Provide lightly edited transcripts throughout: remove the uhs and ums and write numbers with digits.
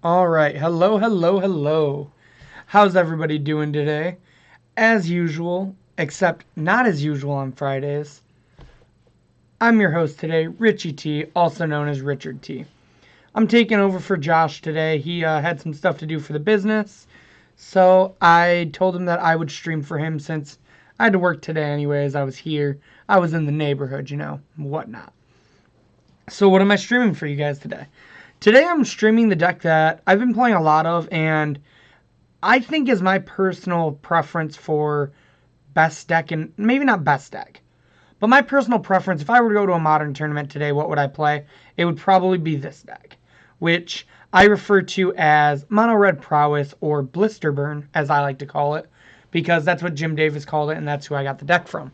All right, hello, hello, hello. How's everybody doing today? As usual, except not as usual on Fridays, I'm your host today, Richie T, also known as Richard T. I'm taking over for Josh today. He had some stuff to do for the business, so I told him that I would stream for him since I had to work today anyways. I was here. I was in the neighborhood, whatnot. So what am I streaming for you guys today? Today I'm streaming the deck that I've been playing a lot of and I think is my personal preference for best deck, and maybe not best deck, but my personal preference, if I were to go to a modern tournament today, what would I play? It would probably be this deck, which I refer to as Mono Red Prowess or Blister Burn, as I like to call it, because that's what Jim Davis called it, and that's who I got the deck from.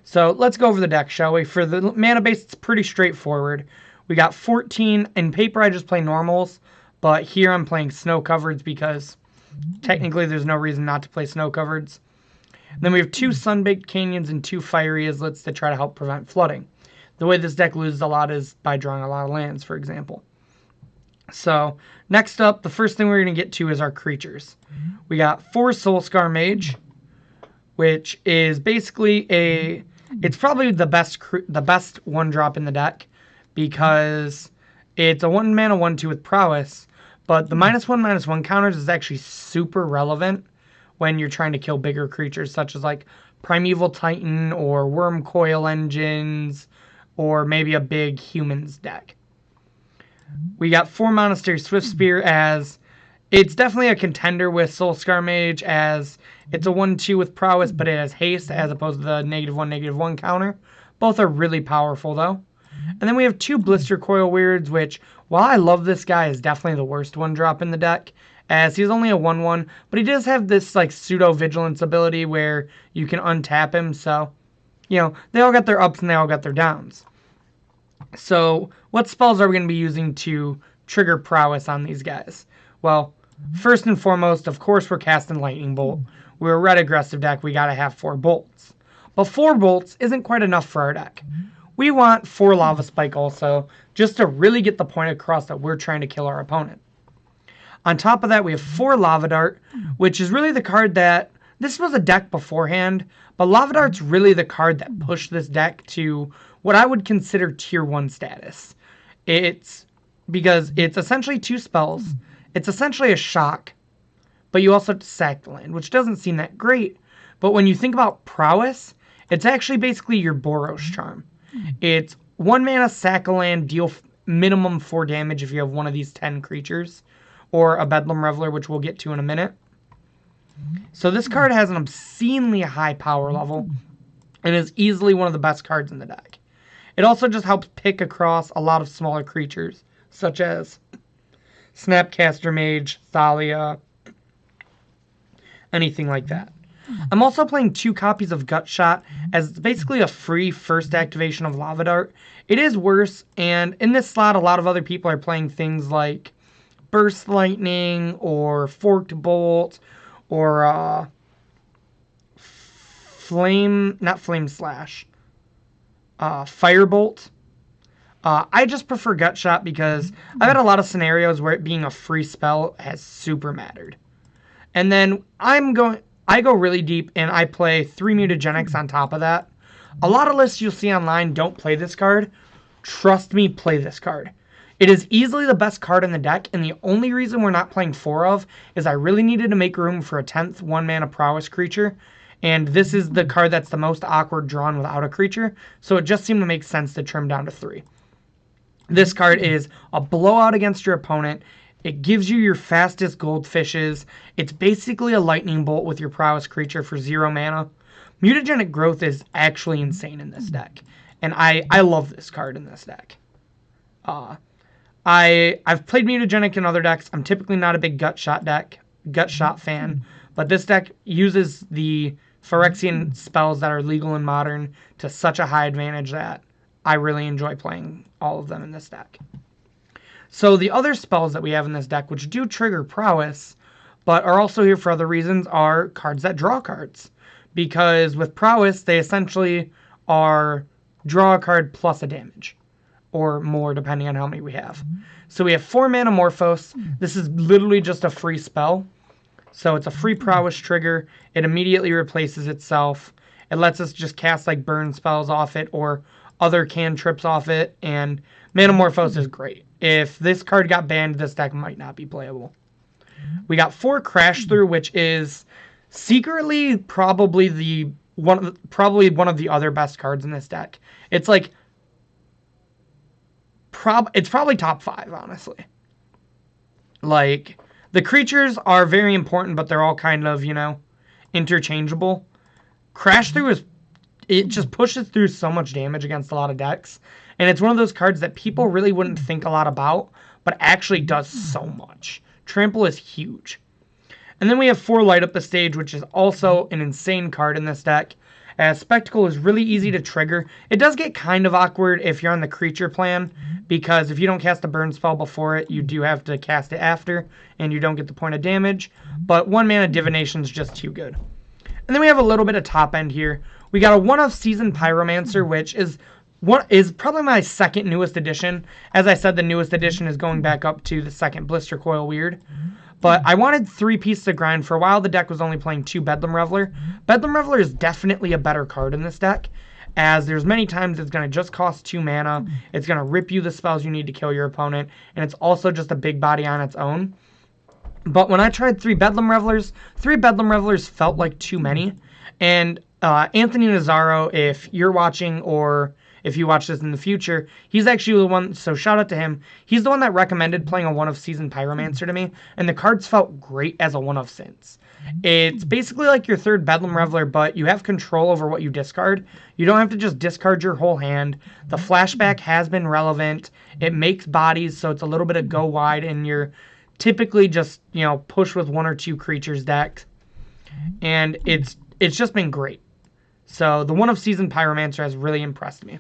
So let's go over the deck, shall we? For the mana base, it's pretty straightforward. We got 14. In paper, I just play normals, but here I'm playing snow covereds because technically there's no reason not to play snow covereds. And then we have 2 Sunbaked Canyons and 2 Fiery Islets to try to help prevent flooding. The way this deck loses a lot is by drawing a lot of lands, for example. So next up, the first thing we're going to get to is our creatures. We got 4 Soulscar Mage, which is basically it's probably the best one drop in the deck because it's a 1 mana 1/2 with prowess, but the -1/-1 counters is actually super relevant when you're trying to kill bigger creatures such as like Primeval Titan or Worm Coil Engines or maybe a big humans deck. We got 4 Monastery Swiftspear as it's definitely a contender with Soulscar Mage as it's a 1/2 with prowess, but it has haste as opposed to the -1/-1 counter. Both are really powerful though. And then we have 2 Blister Coil Weirds, which while I love this guy, is definitely the worst one drop in the deck, as he's only a 1/1, but he does have this like pseudo vigilance ability where you can untap him. So, they all got their ups and they all got their downs. So, what spells are we going to be using to trigger prowess on these guys? Well, first and foremost, of course, we're casting Lightning Bolt. We're a red aggressive deck. We got to have 4 bolts. But 4 bolts isn't quite enough for our deck. We want 4 Lava Spike also, just to really get the point across that we're trying to kill our opponent. On top of that, we have 4 Lava Dart, which is really the card that... This was a deck beforehand, but Lava Dart's really the card that pushed this deck to what I would consider Tier 1 status. It's because it's essentially 2 spells. It's essentially a shock, but you also have to sack the land, which doesn't seem that great. But when you think about prowess, it's actually basically your Boros Charm. It's 1 mana, sack a land, deal minimum 4 damage if you have one of these 10 creatures, or a Bedlam Reveler, which we'll get to in a minute. So this card has an obscenely high power level, and is easily one of the best cards in the deck. It also just helps pick across a lot of smaller creatures, such as Snapcaster Mage, Thalia, anything like that. I'm also playing 2 copies of Gutshot as basically a free first activation of Lava Dart. It is worse, and in this slot, a lot of other people are playing things like Burst Lightning or Forked Bolt or Firebolt. I just prefer Gutshot because I've had a lot of scenarios where it being a free spell has super mattered. And then I go really deep and I play 3 Mutagenics on top of that. A lot of lists you'll see online don't play this card. Trust me, play this card. It is easily the best card in the deck, and the only reason we're not playing 4 of is I really needed to make room for a 10th 1 mana prowess creature, and this is the card that's the most awkward drawn without a creature, so it just seemed to make sense to trim down to 3. This card is a blowout against your opponent. It gives you your fastest goldfishes. It's basically a lightning bolt with your prowess creature for 0 mana. Mutagenic Growth is actually insane in this deck, and I love this card in this deck. I've played Mutagenic in other decks. I'm typically not a big Gutshot fan, but this deck uses the Phyrexian spells that are legal in Modern to such a high advantage that I really enjoy playing all of them in this deck. So the other spells that we have in this deck, which do trigger prowess, but are also here for other reasons, are cards that draw cards. Because with prowess, they essentially are draw a card plus a damage. or more, depending on how many we have. So we have 4 Manamorphose. This is literally just a free spell. So it's a free prowess trigger. It immediately replaces itself. It lets us just cast like burn spells off it or other cantrips off it. And Manamorphose is great. If this card got banned, this deck might not be playable. We got 4 Crash Through, which is secretly probably one of the other best cards in this deck. It's like it's probably top 5, honestly. Like, the creatures are very important, but they're all kind of, interchangeable. Crash Through it just pushes through so much damage against a lot of decks. And it's one of those cards that people really wouldn't think a lot about, but actually does so much. Trample is huge. And then we have 4 Light Up the Stage, which is also an insane card in this deck. As Spectacle is really easy to trigger. It does get kind of awkward if you're on the creature plan, because if you don't cast a burn spell before it, you do have to cast it after, and you don't get the point of damage. But 1 mana Divination is just too good. And then we have a little bit of top end here. We got a 1-of Seasoned Pyromancer, which is probably my second newest edition. As I said, the newest edition is going back up to the second Blister Coil Weird. But I wanted 3 pieces to grind. For a while, the deck was only playing 2 Bedlam Reveler. Bedlam Reveler is definitely a better card in this deck, as there's many times it's going to just cost 2 mana. It's going to rip you the spells you need to kill your opponent, and it's also just a big body on its own. But when I tried 3 Bedlam Revelers, 3 Bedlam Revelers felt like too many. And Anthony Nazzaro, if you're watching or if you watch this in the future, he's actually the one, so shout out to him. He's the one that recommended playing a 1-of Seasoned Pyromancer to me, and the cards felt great as a 1-of Since. It's basically like your 3rd Bedlam Reveler, but you have control over what you discard. You don't have to just discard your whole hand. The flashback has been relevant. It makes bodies, so it's a little bit of go wide, and you're typically just, push with 1 or 2 creatures deck. And it's just been great. So the 1-of Seasoned Pyromancer has really impressed me.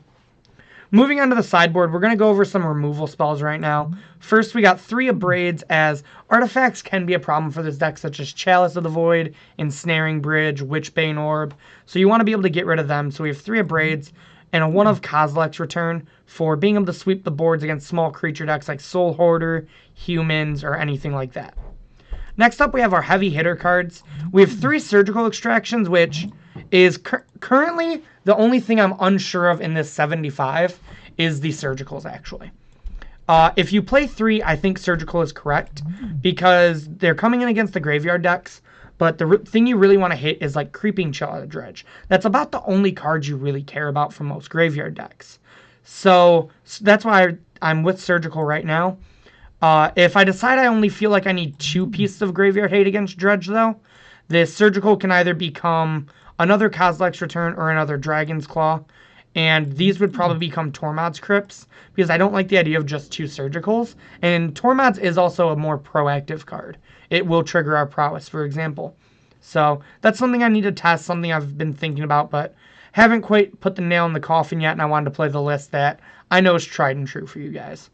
Moving on to the sideboard, we're going to go over some removal spells right now. First, we got 3 Abrades, as artifacts can be a problem for this deck, such as Chalice of the Void, Ensnaring Bridge, Witchbane Orb. So you want to be able to get rid of them. So we have 3 Abrades and a 1-of Kozilek's Return for being able to sweep the boards against small creature decks like Soul Hoarder, Humans, or anything like that. Next up, we have our heavy hitter cards. We have 3 Surgical Extractions, which is currently the only thing I'm unsure of in this 75 is the Surgicals, actually. If you play 3, I think Surgical is correct, because they're coming in against the graveyard decks, but the thing you really want to hit is like Creeping Chill Dredge. That's about the only card you really care about from most graveyard decks. So that's why I'm with Surgical right now. If I decide I only feel like I need 2 pieces of graveyard hate against Dredge, though, this Surgical can either become another Kozilek's Return or another Dragon's Claw, and these would probably become Tormod's Crypts, because I don't like the idea of just 2 Surgicals, and Tormod's is also a more proactive card. It will trigger our Prowess, for example. So that's something I need to test, something I've been thinking about, but haven't quite put the nail in the coffin yet, and I wanted to play the list that I know is tried and true for you guys.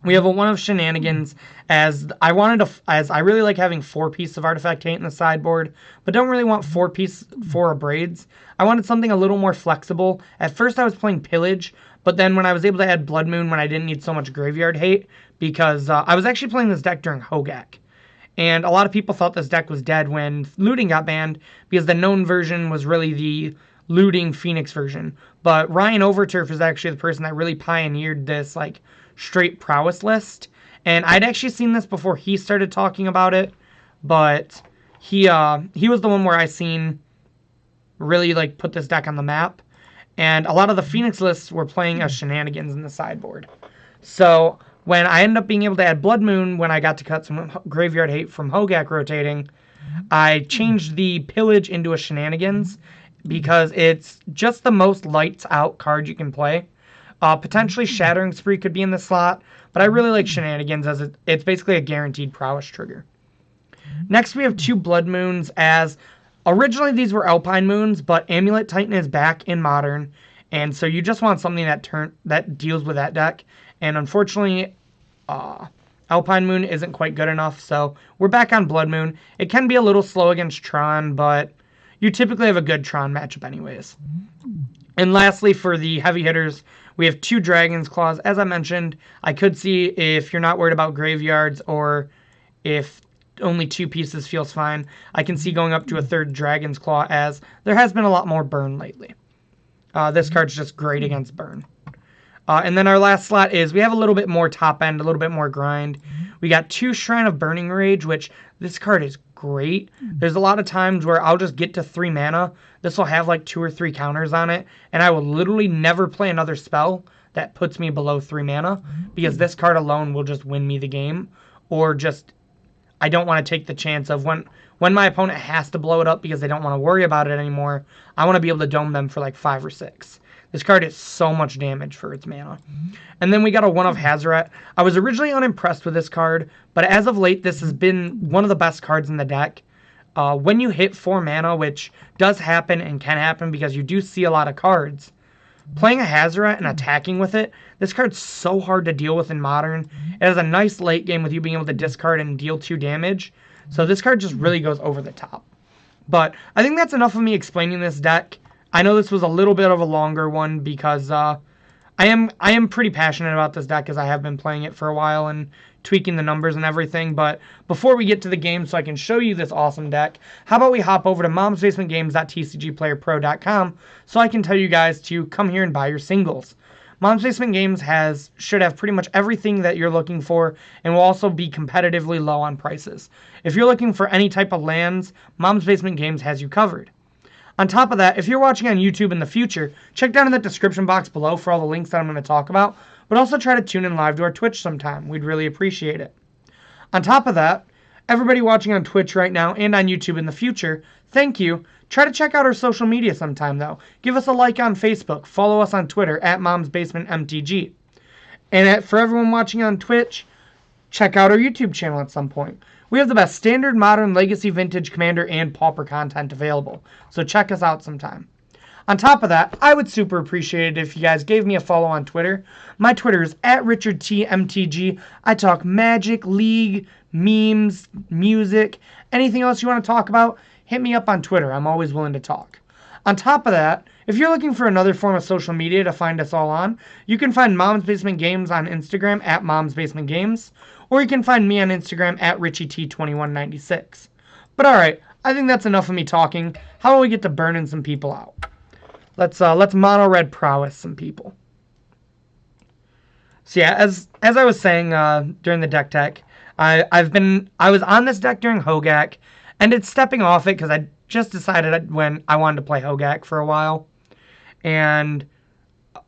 We have a 1-of Shenanigans, as I really like having 4 pieces of Artifact Hate in the sideboard, but don't really want 4 Abrades. I wanted something a little more flexible. At first I was playing Pillage, but then when I was able to add Blood Moon when I didn't need so much Graveyard Hate, because I was actually playing this deck during Hogak. And a lot of people thought this deck was dead when Looting got banned, because the known version was really the Looting Phoenix version. But Ryan Overturf is actually the person that really pioneered this, straight prowess list, and I'd actually seen this before he started talking about it, but he was the one where I seen really put this deck on the map, and a lot of the Phoenix lists were playing as Shenanigans in the sideboard. So when I ended up being able to add Blood Moon when I got to cut some Graveyard Hate from Hogak rotating, I changed the Pillage into a Shenanigans because it's just the most lights out card you can play. Potentially Shattering Spree could be in the slot, but I really like Shenanigans as it's basically a guaranteed prowess trigger. Next, we have 2 Blood Moons, as originally these were Alpine Moons, but Amulet Titan is back in Modern, and so you just want something that deals with that deck, and unfortunately, Alpine Moon isn't quite good enough, so we're back on Blood Moon. It can be a little slow against Tron, but you typically have a good Tron matchup anyways. And lastly, for the heavy hitters, We have 2 Dragon's Claws. As I mentioned, I could see if you're not worried about graveyards or if only 2 pieces feels fine. I can see going up to a 3rd Dragon's Claw, as there has been a lot more burn lately. This card's just great against burn. And then our last slot is we have a little bit more top end, a little bit more grind. We got 2 Shrine of Burning Rage, which this card is great. There's a lot of times where I'll just get to 3 mana. This will have like 2 or 3 counters on it, and I will literally never play another spell that puts me below 3 mana, because this card alone will just win me the game. Or just, I don't want to take the chance of when my opponent has to blow it up because they don't want to worry about it anymore, I want to be able to dome them for like 5 or 6. This card is so much damage for its mana. And then we got a 1 of Hazoret. I was originally unimpressed with this card, but as of late, this has been one of the best cards in the deck. When you hit 4 mana, which does happen and can happen because you do see a lot of cards, playing a Hazoret and attacking with it, this card's so hard to deal with in Modern. It has a nice late game with you being able to discard and deal 2 damage. So this card just really goes over the top. But I think that's enough of me explaining this deck. I know this was a little bit of a longer one because I am pretty passionate about this deck, as I have been playing it for a while and tweaking the numbers and everything. But before we get to the game, so I can show you this awesome deck, how about we hop over to momsbasementgames.tcgplayerpro.com so I can tell you guys to come here and buy your singles. Mom's Basement Games should have pretty much everything that you're looking for, and will also be competitively low on prices. If you're looking for any type of lands, Mom's Basement Games has you covered. On top of that, if you're watching on YouTube in the future, check down in the description box below for all the links that I'm going to talk about, but also try to tune in live to our Twitch sometime. We'd really appreciate it. On top of that, everybody watching on Twitch right now and on YouTube in the future, thank you. Try to check out our social media sometime, though. Give us a like on Facebook. Follow us on Twitter at MomsBasementMTG. And for everyone watching on Twitch, check out our YouTube channel at some point. We have the best standard, modern, legacy, vintage, commander, and pauper content available. So check us out sometime. On top of that, I would super appreciate it if you guys gave me a follow on Twitter. My Twitter is at RichardTMTG. I talk Magic, League, memes, music, anything else you want to talk about, hit me up on Twitter. I'm always willing to talk. On top of that, if you're looking for another form of social media to find us all on, you can find Mom's Basement Games on Instagram at Mom's Basement Games, or you can find me on Instagram at RichieT2196. But alright, I think that's enough of me talking. How about we get to burning some people out? Let's mono Red Prowess some people. So yeah, as I was saying during the deck tech, I was on this deck during Hogak, and it's stepping off it because I just decided when I wanted to play Hogak for a while. And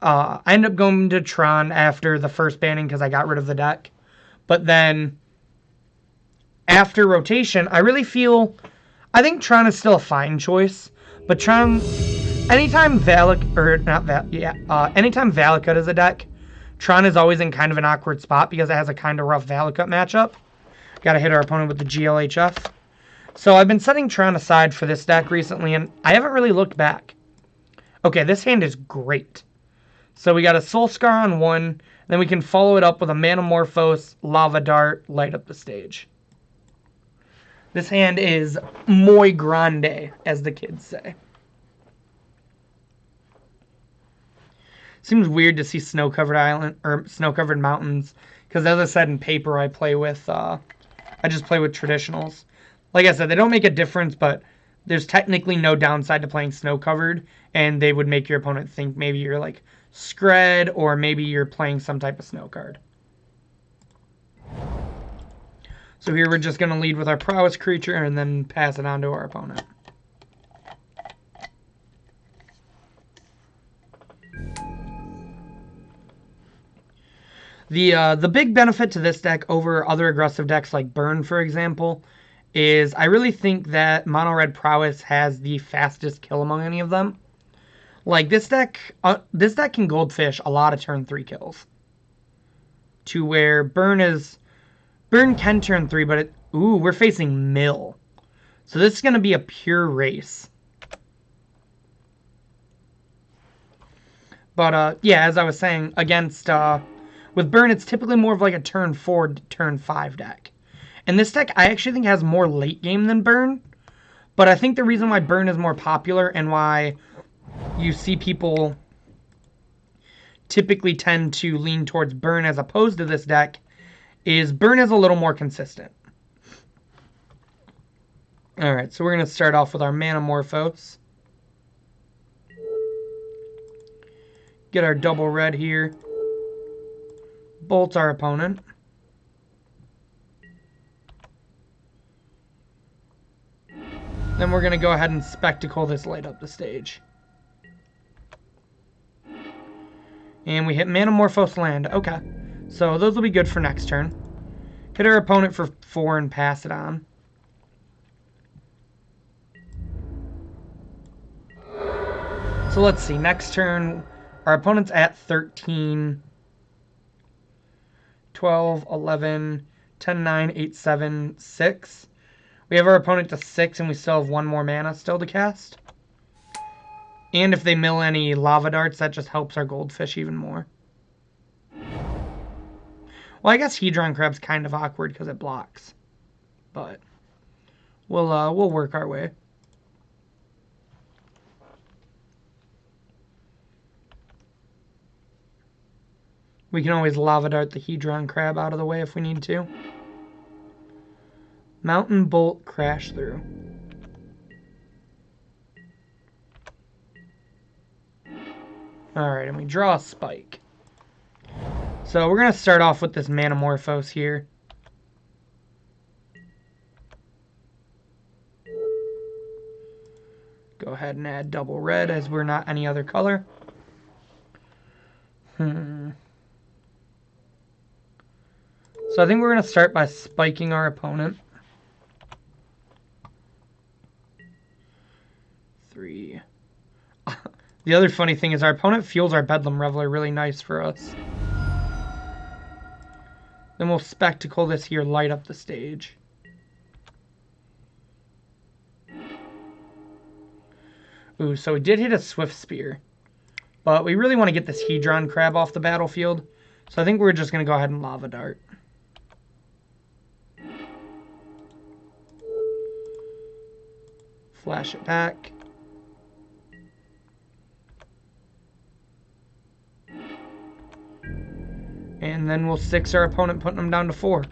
I ended up going to Tron after the first banning because I got rid of the deck. But then, after rotation, I think Tron is still a fine choice. But Tron, anytime anytime Valakut is a deck, Tron is always in kind of an awkward spot because it has a kind of rough Valakut matchup. Gotta hit our opponent with the GLHF. So I've been setting Tron aside for this deck recently, and I haven't really looked back. Okay, this hand is great. So we got a Soul Scar on 1, then we can follow it up with a Manamorphose, Lava Dart, light up the stage. This hand is muy grande, as the kids say. Seems weird to see snow-covered island or snow-covered mountains, because as I said in paper, I just play with traditionals. Like I said, they don't make a difference, but there's technically no downside to playing snow-covered, and they would make your opponent think maybe you're like Scred, or maybe you're playing some type of snow card. So here we're just going to lead with our Prowess creature and then pass it on to our opponent. The big benefit to this deck over other aggressive decks like Burn, for example, is I really think that Mono Red Prowess has the fastest kill among any of them. Like, this deck can Goldfish a lot of turn 3 kills. To where Burn can turn 3, but we're facing Mill. So this is going to be a pure race. But, yeah, as I was saying, against, with Burn, it's typically more of like a turn 4 to turn 5 deck. And this deck, I actually think, has more late game than Burn. But I think the reason why Burn is more popular and why you see people typically tend to lean towards burn as opposed to this deck is burn is a little more consistent. Alright, so we're going to start off with our Manamorphose. Get our double red here. Bolt our opponent. Then we're going to go ahead and Spectacle this light up the stage. And we hit Manamorphose land. Okay. So those will be good for next turn. Hit our opponent for 4 and pass it on. So let's see. Next turn, our opponent's at 13, 12, 11, 10, 9, 8, 7, 6. We have our opponent to 6, and we still have 1 more mana still to cast. And if they mill any lava darts, that just helps our goldfish even more. Well, I guess Hedron Crab's kind of awkward because it blocks. But we'll work our way. We can always lava dart the Hedron Crab out of the way if we need to. Mountain Bolt crash through. Alright, and we draw a spike. So we're going to start off with this Manamorphose here. Go ahead and add double red as we're not any other color. So I think we're going to start by spiking our opponent. 3. The other funny thing is our opponent fuels our Bedlam Reveler really nice for us. Then we'll Spectacle this here, light up the stage. Ooh, so we did hit a Swift Spear. But we really want to get this Hedron Crab off the battlefield. So I think we're just going to go ahead and Lava Dart. Flash it back. And then we'll 6 our opponent, putting them down to 4.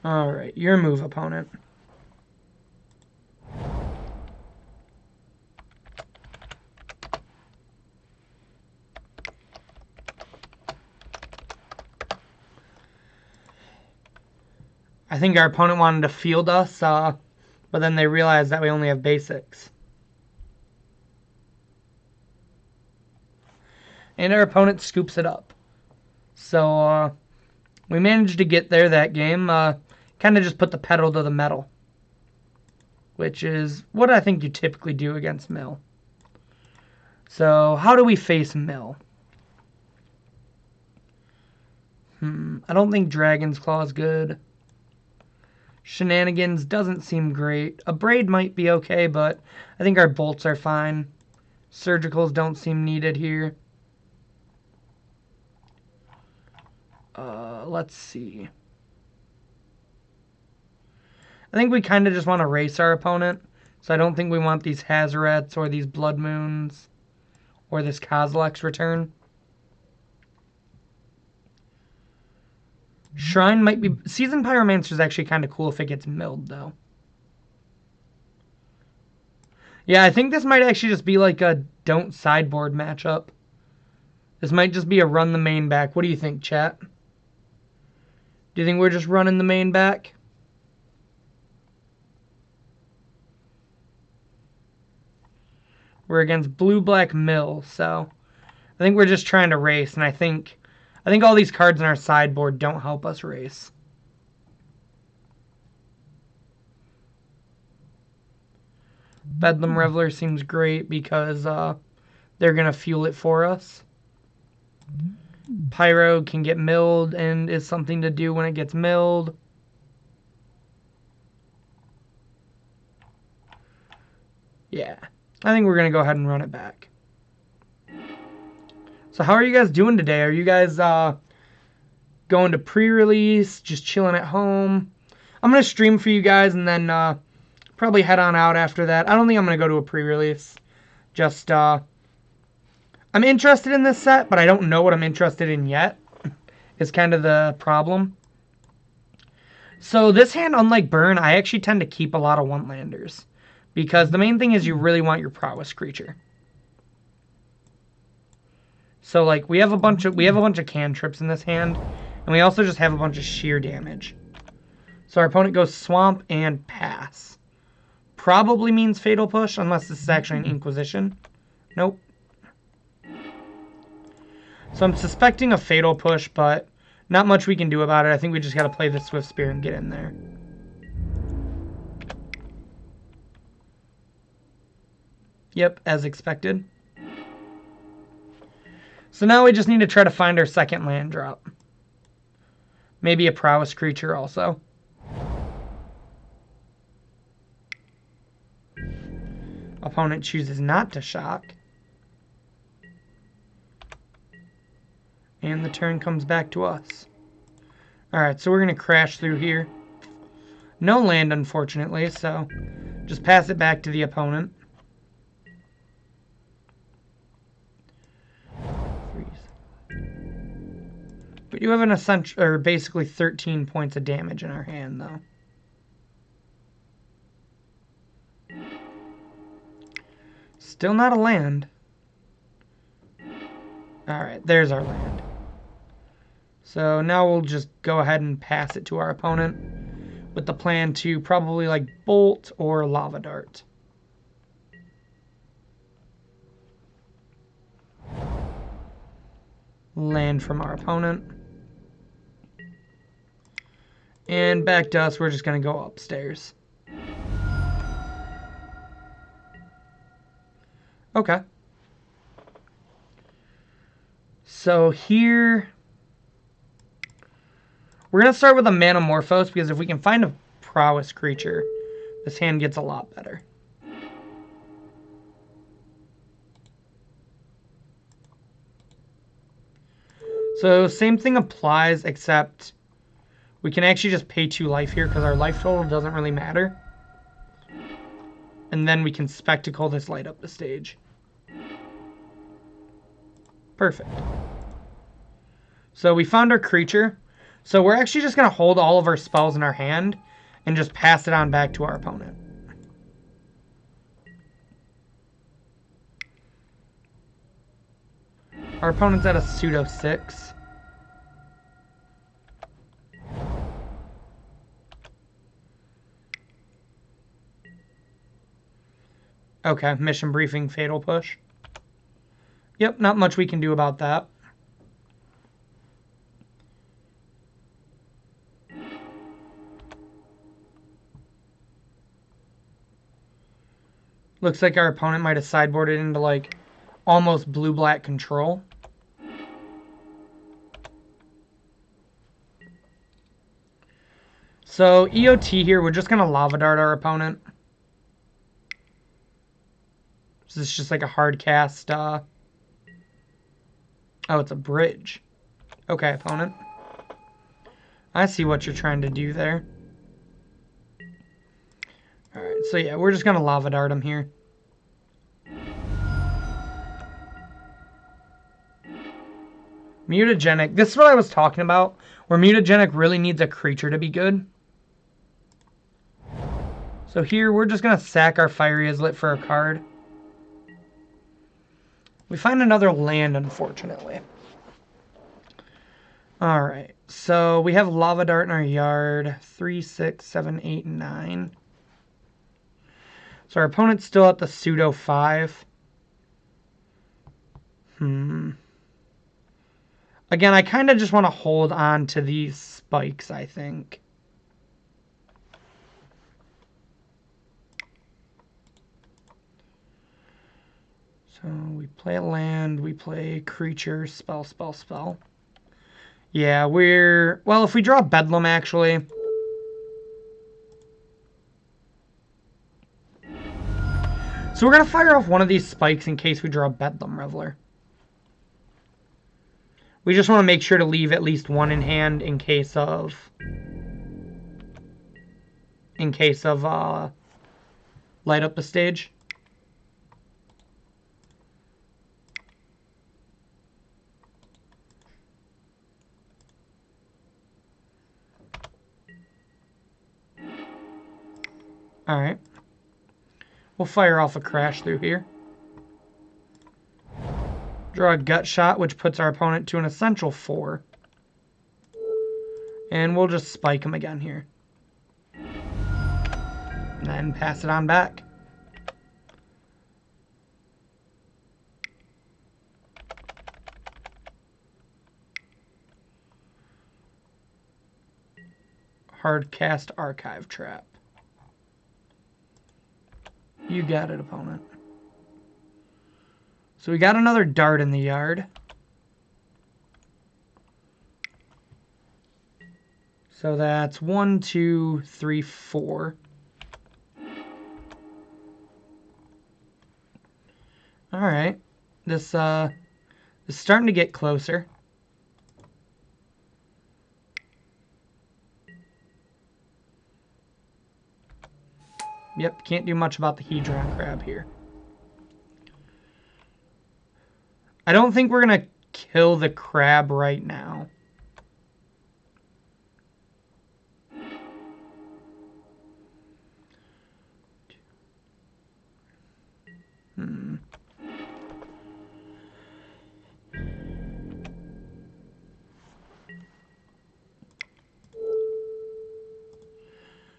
Alright, your move, opponent. I think our opponent wanted to field us, but then they realized that we only have basics. And our opponent scoops it up. So, we managed to get there that game. Kind of just put the pedal to the metal. Which is what I think you typically do against Mill. So, how do we face Mill? I don't think Dragon's Claw is good. Shenanigans doesn't seem great. A Braid might be okay, but I think our bolts are fine. Surgicals don't seem needed here. Let's see. I think we kind of just want to race our opponent. So I don't think we want these Hazarets or these Blood Moons or this Kozilek's return. Shrine might be... Seasoned Pyromancer is actually kind of cool if it gets milled, though. Yeah, I think this might actually just be like a don't sideboard matchup. This might just be a run the main back. What do you think, chat? Do you think we're just running the main back? We're against blue-black mill, so... I think we're just trying to race, and I think all these cards in our sideboard don't help us race. Bedlam Reveler seems great because they're going to fuel it for us. Pyro can get milled and is something to do when it gets milled. Yeah, I think we're going to go ahead and run it back. So how are you guys doing today? Are you guys going to pre-release, just chilling at home. I'm going to stream for you guys and then probably head on out after that. I don't think I'm going to go to a pre-release. Just, I'm interested in this set, but I don't know what I'm interested in yet. Is kind of the problem. So this hand, unlike Burn, I actually tend to keep a lot of one-landers. Because the main thing is you really want your prowess creature. So like we have a bunch of cantrips in this hand, and we also just have a bunch of sheer damage. So our opponent goes Swamp and pass. Probably means Fatal Push, unless this is actually an Inquisition. Nope. So I'm suspecting a Fatal Push, but not much we can do about it. I think we just got to play the Swift Spear and get in there. Yep, as expected. So now we just need to try to find our second land drop. Maybe a prowess creature also. Opponent chooses not to shock. And the turn comes back to us. Alright, so we're going to crash through here. No land, unfortunately, so just pass it back to the opponent. We do have an essential, or basically 13 points of damage in our hand, though. Still not a land. Alright, there's our land. So now we'll just go ahead and pass it to our opponent with the plan to probably like Bolt or Lava Dart. Land from our opponent. And back to us, we're just going to go upstairs. Okay. So here, we're going to start with a Manamorphose, because if we can find a prowess creature, this hand gets a lot better. So same thing applies, except we can actually just pay 2 life here because our life total doesn't really matter. And then we can spectacle this light up the stage. Perfect. So we found our creature. So we're actually just going to hold all of our spells in our hand and just pass it on back to our opponent. Our opponent's at a pseudo 6. Okay, mission briefing, Fatal Push. Yep, not much we can do about that. Looks like our opponent might have sideboarded into like almost blue-black control. So EOT here, we're just going to Lava Dart our opponent. So it's just like a hard cast. Oh, it's a bridge. Okay, opponent. I see what you're trying to do there. Alright, so yeah, we're just going to Lava Dart him here. Mutagenic. This is what I was talking about, where Mutagenic really needs a creature to be good. So here, we're just going to sack our Fiery Islet for a card. We find another land, unfortunately. Alright, so we have Lava Dart in our yard. 3, 6, 7, 8, 9. So our opponent's still at the pseudo 5. Again, I kind of just want to hold on to these spikes, I think. So we play a land, we play creature, spell, spell, spell. Yeah, well, if we draw Bedlam, actually. So we're going to fire off one of these spikes in case we draw Bedlam Reveler. We just want to make sure to leave at least one in hand in case of light up the stage. All right. We'll fire off a crash through here. Draw a gut shot, which puts our opponent to an essential 4. And we'll just spike him again here. And then pass it on back. Hard cast archive trap. You got it, opponent. So we got another dart in the yard. So that's 1, 2, 3, 4. All right. This is starting to get closer. Yep, can't do much about the Hedron crab here. I don't think we're going to kill the crab right now.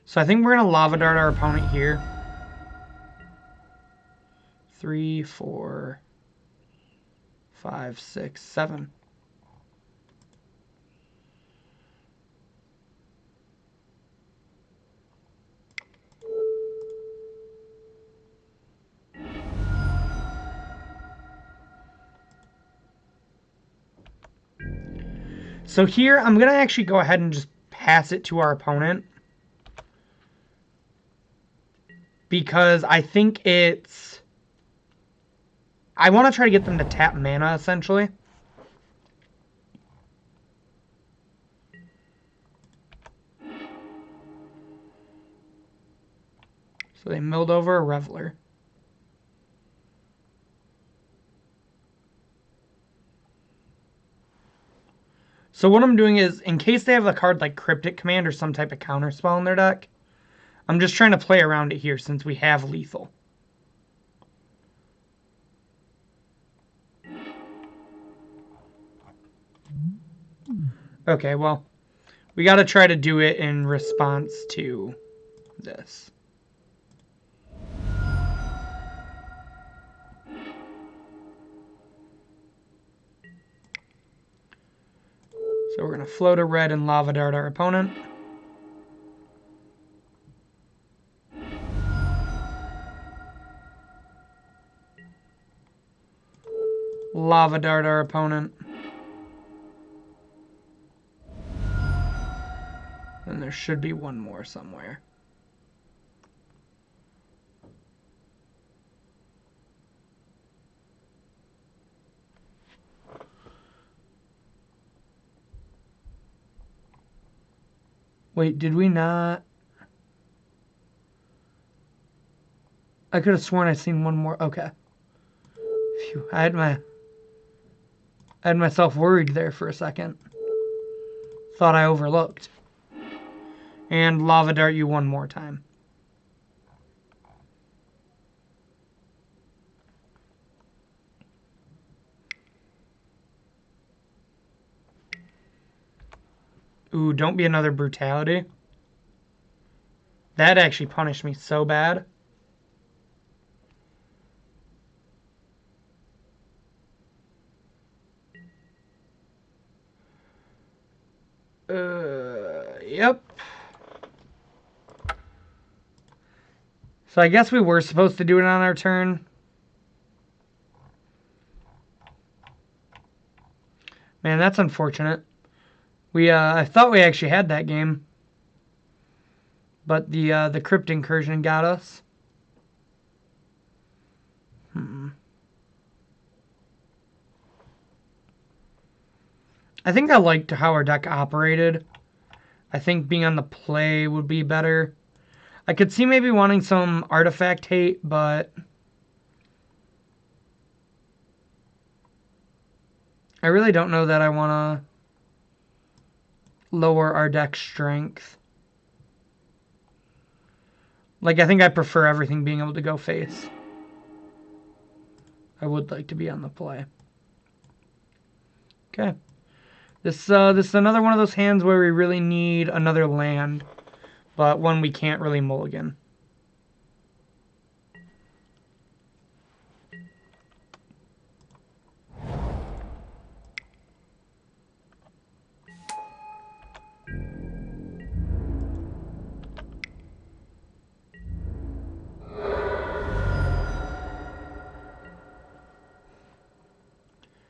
So I think we're going to lava dart our opponent here. 3, 4, 5, 6, 7. So here, I'm going to actually go ahead and just pass it to our opponent. Because I think it's... I want to try to get them to tap mana, essentially. So they milled over a Reveler. So what I'm doing is, in case they have a card like Cryptic Command or some type of counter spell in their deck, I'm just trying to play around it here since we have lethal. Okay, well, we got to try to do it in response to this. So we're going to float a red and lava dart our opponent. Lava dart our opponent. And there should be one more somewhere. Wait, did we not? I could have sworn I'd seen one more. Okay. Phew, I had myself worried there for a second. Thought I overlooked. And lava dart you one more time. Ooh, don't be another brutality. That actually punished me so bad. Yep. So I guess we were supposed to do it on our turn. Man, that's unfortunate. I thought we actually had that game, but the crypt incursion got us. I think I liked how our deck operated. I think being on the play would be better. I could see maybe wanting some artifact hate, but I really don't know that I want to lower our deck strength. Like, I think I prefer everything being able to go face. I would like to be on the play. Okay. This is another one of those hands where we really need another land, but one we can't really mulligan.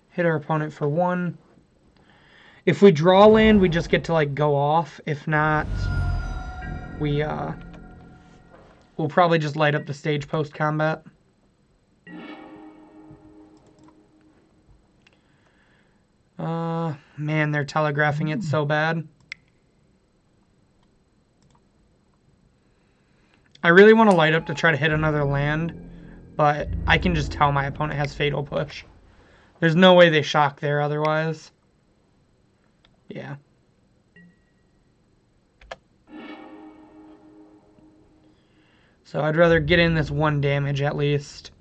Hit our opponent for 1. If we draw land, we just get to, like, go off. If not, we'll probably just light up the stage post-combat. Man, they're telegraphing it so bad. I really want to light up to try to hit another land, but I can just tell my opponent has Fatal Push. There's no way they shock there otherwise. Yeah. So I'd rather get in this 1 damage at least.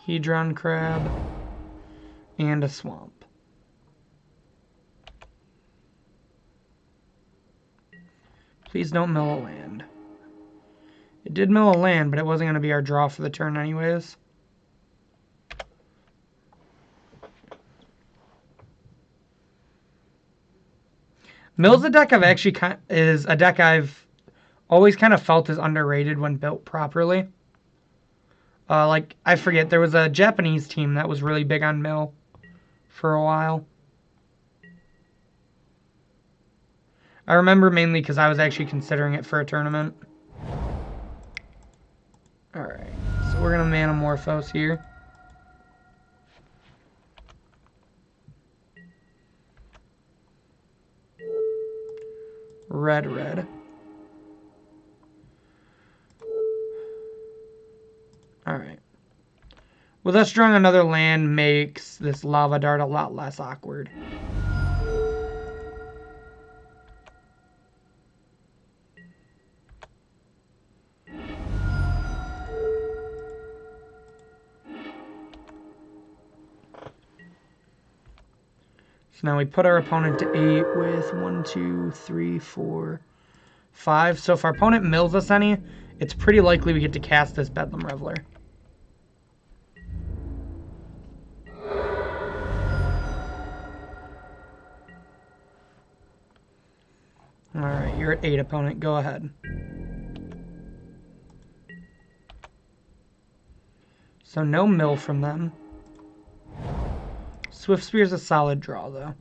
Hedron Crab. And a Swamp. Please don't mill a land. It did mill a land, but it wasn't going to be our draw for the turn anyways. Mill's a deck is a deck I've always kind of felt is underrated when built properly. Like, I forget, there was a Japanese team that was really big on Mill for a while. I remember mainly because I was actually considering it for a tournament. Alright, so we're going to Manamorphose here. Red. Alright. With us drawing another land makes this Lava Dart a lot less awkward. So now we put our opponent to 8 with 1, 2, 3, 4, 5. So if our opponent mills us any, it's pretty likely we get to cast this Bedlam Reveler. Alright, you're at 8, opponent. Go ahead. So no mill from them. Swift Spear's a solid draw, though.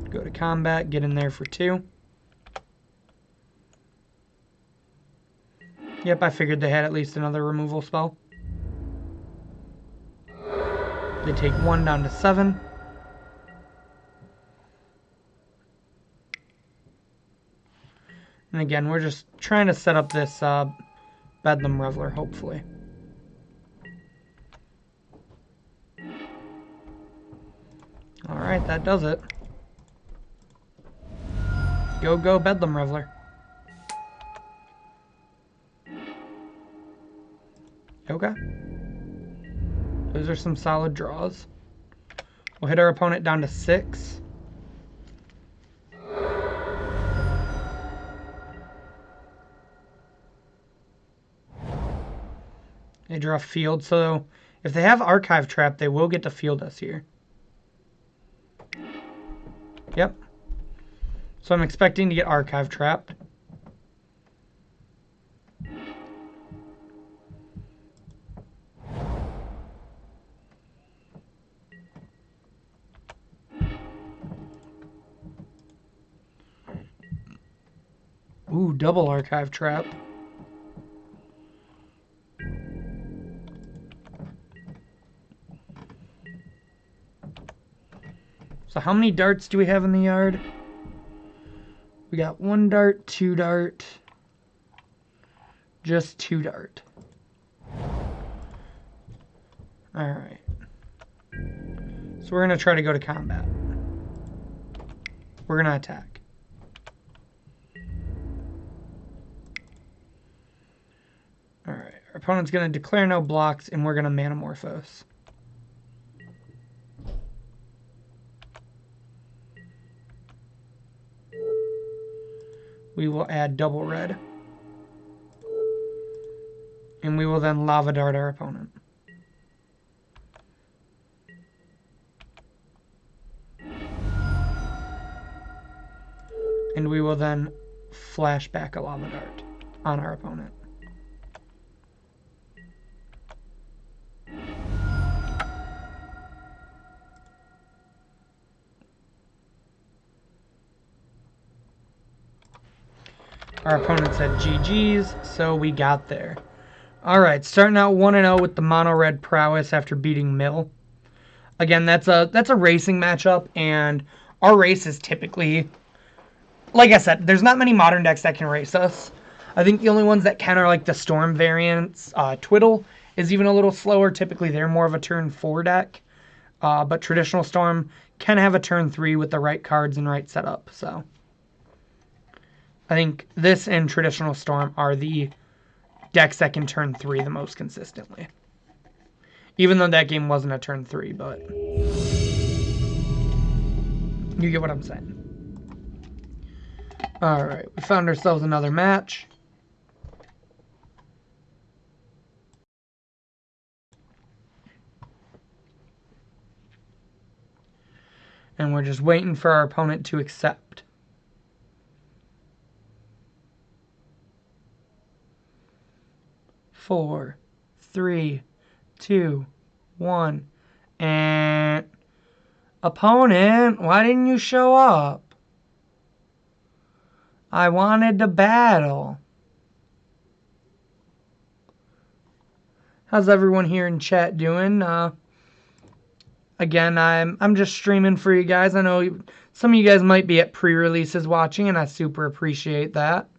Go to combat, get in there for 2. Yep, I figured they had at least another removal spell. They take 1 down to 7. And again, we're just trying to set up this Bedlam Reveler, hopefully. Alright, that does it. Go, Bedlam Reveler. Okay. Those are some solid draws. We'll hit our opponent down to 6. They draw Field, so if they have Archive Trap, they will get to field us here. Yep. So I'm expecting to get Archive Trapped. Ooh, double archive trap. So how many darts do we have in the yard? We got 1 dart, 2 dart, just 2 dart. Alright. So we're going to try to go to combat. We're going to attack. Alright, our opponent's going to declare no blocks, and we're going to Manamorphose. We will add double red. And we will then Lava Dart our opponent. And we will then flash back a Lava Dart on our opponent. Our opponent said GG's, so we got there. Alright, starting out 1-0 with the mono Red Prowess after beating Mill. Again, that's a racing matchup, and our race is typically, like I said, there's not many modern decks that can race us. I think the only ones that can are like the Storm variants. Twiddle is even a little slower. Typically, they're more of a turn 4 deck. But traditional Storm can have a turn 3 with the right cards and right setup. So I think this and traditional Storm are the decks that can turn 3 the most consistently. Even though that game wasn't a turn 3, but you get what I'm saying. Alright, we found ourselves another match. And we're just waiting for our opponent to accept. Four, 3, 2, 1, and opponent, why didn't you show up? I wanted to battle. How's everyone here in chat doing? Again, I'm just streaming for you guys. I know some of you guys might be at pre-releases watching, and I super appreciate that.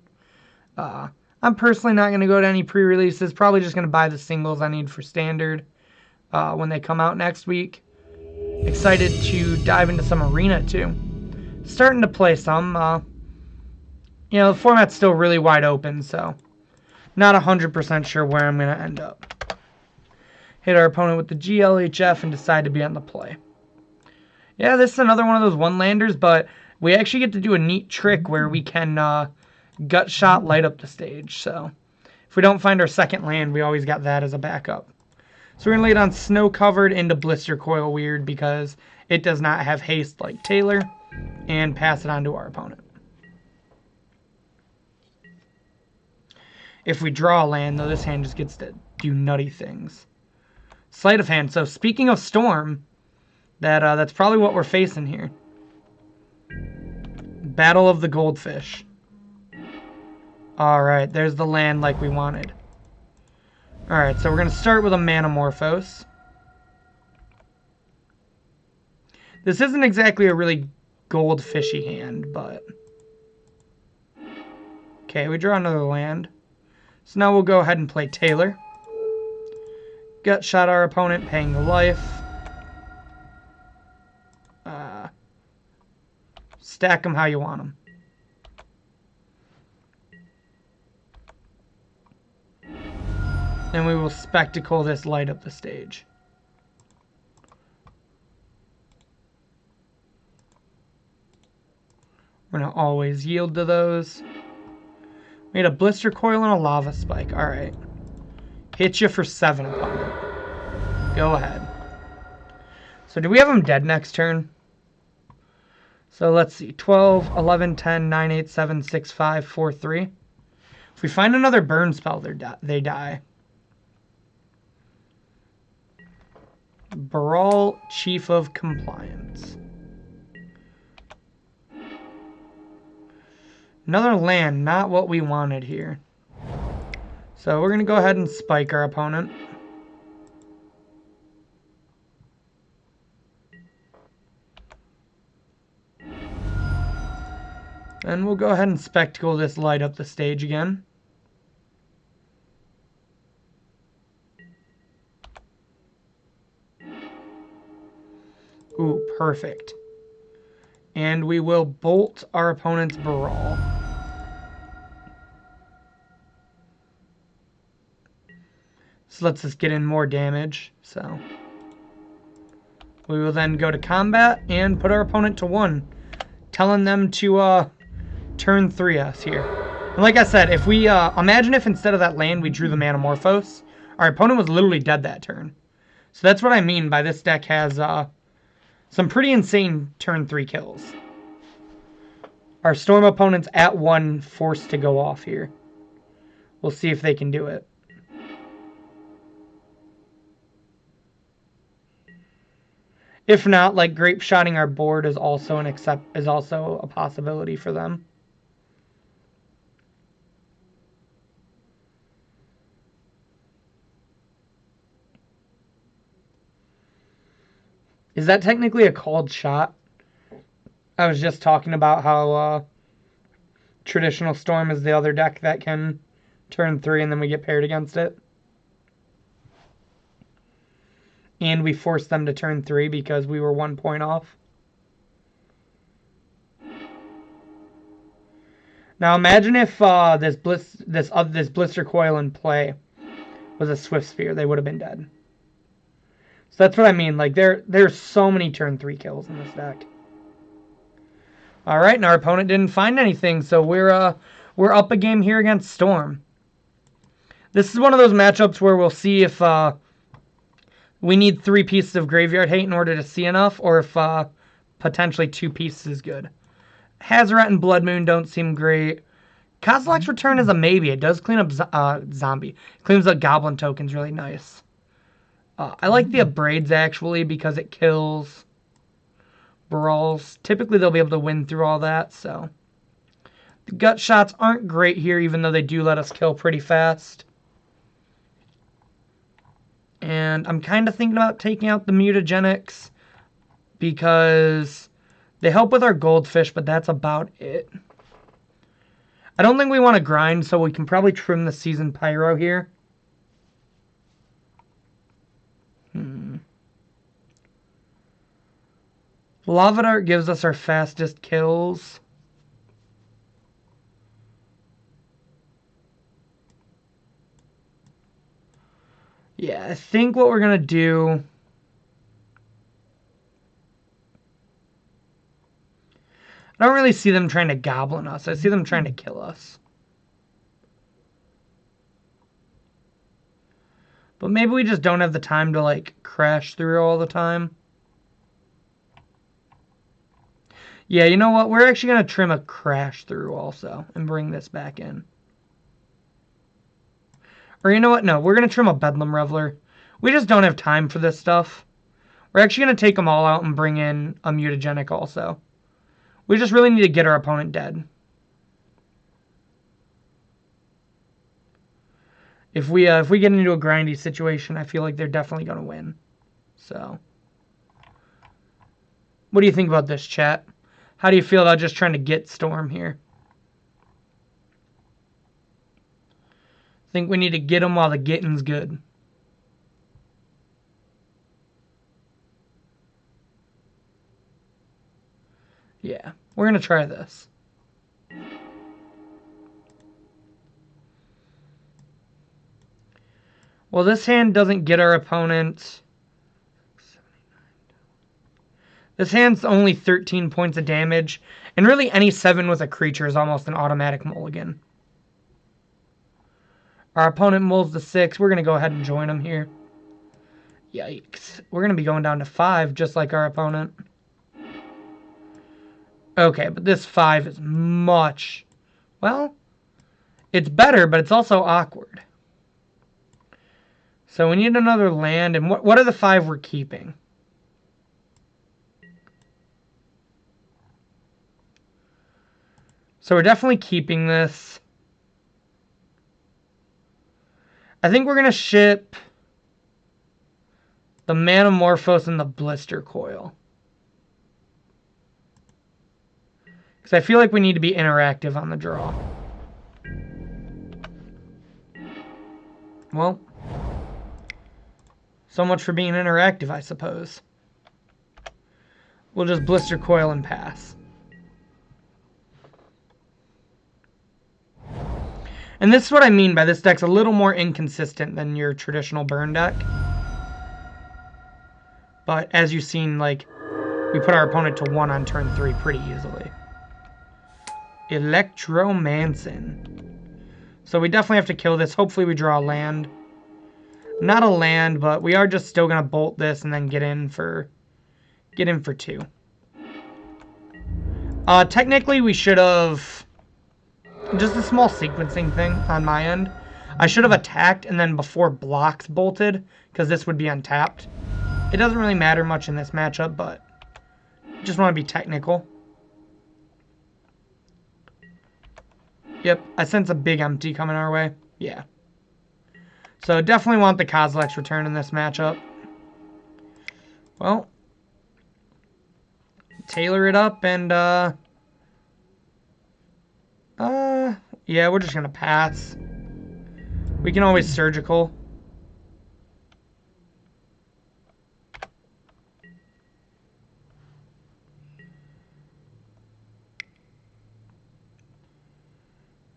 I'm personally not going to go to any pre-releases. Probably just going to buy the singles I need for Standard when they come out next week. Excited to dive into some Arena, too. Starting to play some. You know, the format's still really wide open, so not 100% sure where I'm going to end up. Hit our opponent with the GLHF and decide to be on the play. Yeah, this is another one of those one-landers, but we actually get to do a neat trick where we can gut shot light up the stage. So if we don't find our second land, we always got that as a backup. So we're going to lay it on Snow Covered into Blister Coil Weird because it does not have haste like Taylor, and pass it on to our opponent. If we draw a land, though, this hand just gets to do nutty things. Sleight of hand. So speaking of Storm, that's probably what we're facing here. Battle of the Goldfish. Alright, there's the land like we wanted. Alright, so we're going to start with a Manamorphose. This isn't exactly a really goldfishy hand, but... Okay, we draw another land. So now we'll go ahead and play Taylor. Gut shot our opponent, paying the life. Stack them how you want them. Then we will spectacle this light up the stage. We're going to always yield to those. We had a Blister Coil and a Lava Spike. Alright. Hit you for 7, opponent. Go ahead. So do we have him dead next turn? So let's see. 12, 11, 10, 9, 8, 7, 6, 5, 4, 3. If we find another burn spell, they die. Brawl, Chief of Compliance. Another land, not what we wanted here. So we're going to go ahead and spike our opponent. And we'll go ahead and spectacle this light up the stage again. Ooh, perfect. And we will bolt our opponent's Baral. This lets us get in more damage, so. We will then go to combat and put our opponent to 1, telling them to turn 3 us here. And like I said, if we, imagine if instead of that land we drew the Manamorphose, our opponent was literally dead that turn. So that's what I mean by this deck has some pretty insane turn 3 kills. Our Storm opponent's at 1, forced to go off here. We'll see if they can do it. If not, like grape shotting our board is also a possibility for them. Is that technically a called shot? I was just talking about how traditional Storm is the other deck that can turn 3 and then we get paired against it. And we forced them to turn 3 because we were 1 point off. Now imagine if this Blister Coil in play was a Swift Spear. They would have been dead. So that's what I mean. Like there's so many turn 3 kills in this deck. All right, and our opponent didn't find anything, so we're up a game here against Storm. This is one of those matchups where we'll see if we need 3 pieces of Graveyard Hate in order to see enough, or if potentially 2 pieces is good. Hazoret and Blood Moon don't seem great. Kozilek's Return is a maybe. It does clean up Zombie. It cleans up Goblin tokens really nice. I like the Abrades, actually, because it kills Barals. Typically, they'll be able to win through all that, so. The gut shots aren't great here, even though they do let us kill pretty fast. And I'm kind of thinking about taking out the Mutagenics because they help with our Goldfish, but that's about it. I don't think we want to grind, so we can probably trim the Seasoned Pyro here. Lava Dart gives us our fastest kills. Yeah, I think what we're going to do... I don't really see them trying to Goblin us. I see them trying to kill us. But maybe we just don't have the time to, like, crash through all the time. Yeah, you know what? We're actually going to trim a crash through also and bring this back in. Or you know what? No, we're going to trim a Bedlam Reveler. We just don't have time for this stuff. We're actually going to take them all out and bring in a Mutagenic also. We just really need to get our opponent dead. If we get into a grindy situation, I feel like they're definitely going to win. So, what do you think about this, chat? How do you feel about just trying to get Storm here? I think we need to get them while the getting's good. Yeah, we're going to try this. Well, this hand doesn't get our opponent. This hand's only 13 points of damage, and really any 7 with a creature is almost an automatic mulligan. Our opponent mulls the 6. We're going to go ahead and join him here. Yikes. We're going to be going down to 5, just like our opponent. Okay, but this 5 is much... Well, it's better, but it's also awkward. So we need another land, and what are the 5 we're keeping? So we're definitely keeping this. I think we're going to ship the Manamorphose and the Blister Coil. Because I feel like we need to be interactive on the draw. Well, so much for being interactive, I suppose. We'll just Blister Coil and pass. And this is what I mean by this deck's a little more inconsistent than your traditional burn deck. But as you've seen, like, we put our opponent to 1 on turn 3 pretty easily. Electromancer. So we definitely have to kill this. Hopefully we draw a land. Not a land, but we are just still going to bolt this and then get in for 2. Technically, we should have... Just a small sequencing thing on my end. I should have attacked and then before blocks bolted, because this would be untapped. It doesn't really matter much in this matchup, but just want to be technical. Yep, I sense a big empty coming our way. Yeah. So definitely want the Kozilek's return in this matchup. Well, tailor it up and yeah, we're just gonna pass. We can always surgical.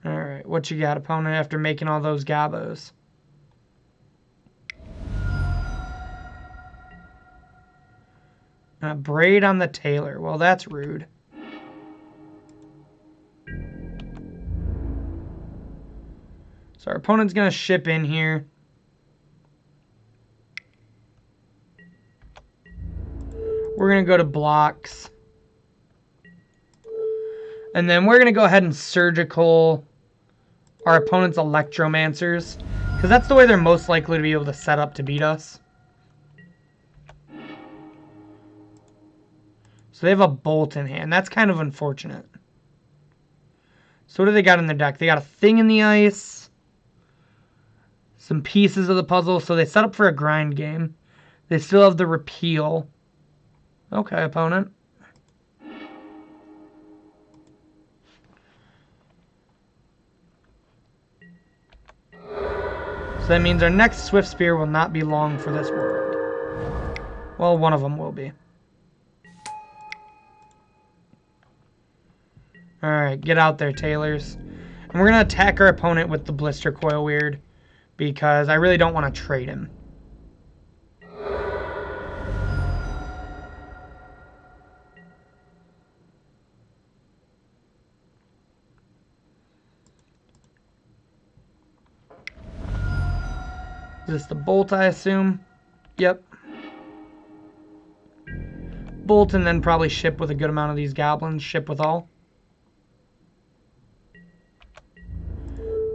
Alright, what you got, opponent, after making all those gabos? Braid on the tailor. Well, that's rude. So our opponent's going to ship in here. We're going to go to blocks. And then we're going to go ahead and surgical our opponent's Electromancers, because that's the way they're most likely to be able to set up to beat us. So they have a Bolt in hand. That's kind of unfortunate. So what do they got in their deck? They got a Thing in the Ice. Some pieces of the puzzle. So they set up for a grind game. They still have the Repeal. Okay, opponent. So that means our next Swift Spear will not be long for this world. Well, one of them will be. Alright, get out there, tailors. And we're going to attack our opponent with the Blister Coil Weird, because I really don't want to trade him. Is this the Bolt, I assume? Yep. Bolt and then probably ship with a good amount of these goblins. Ship with all.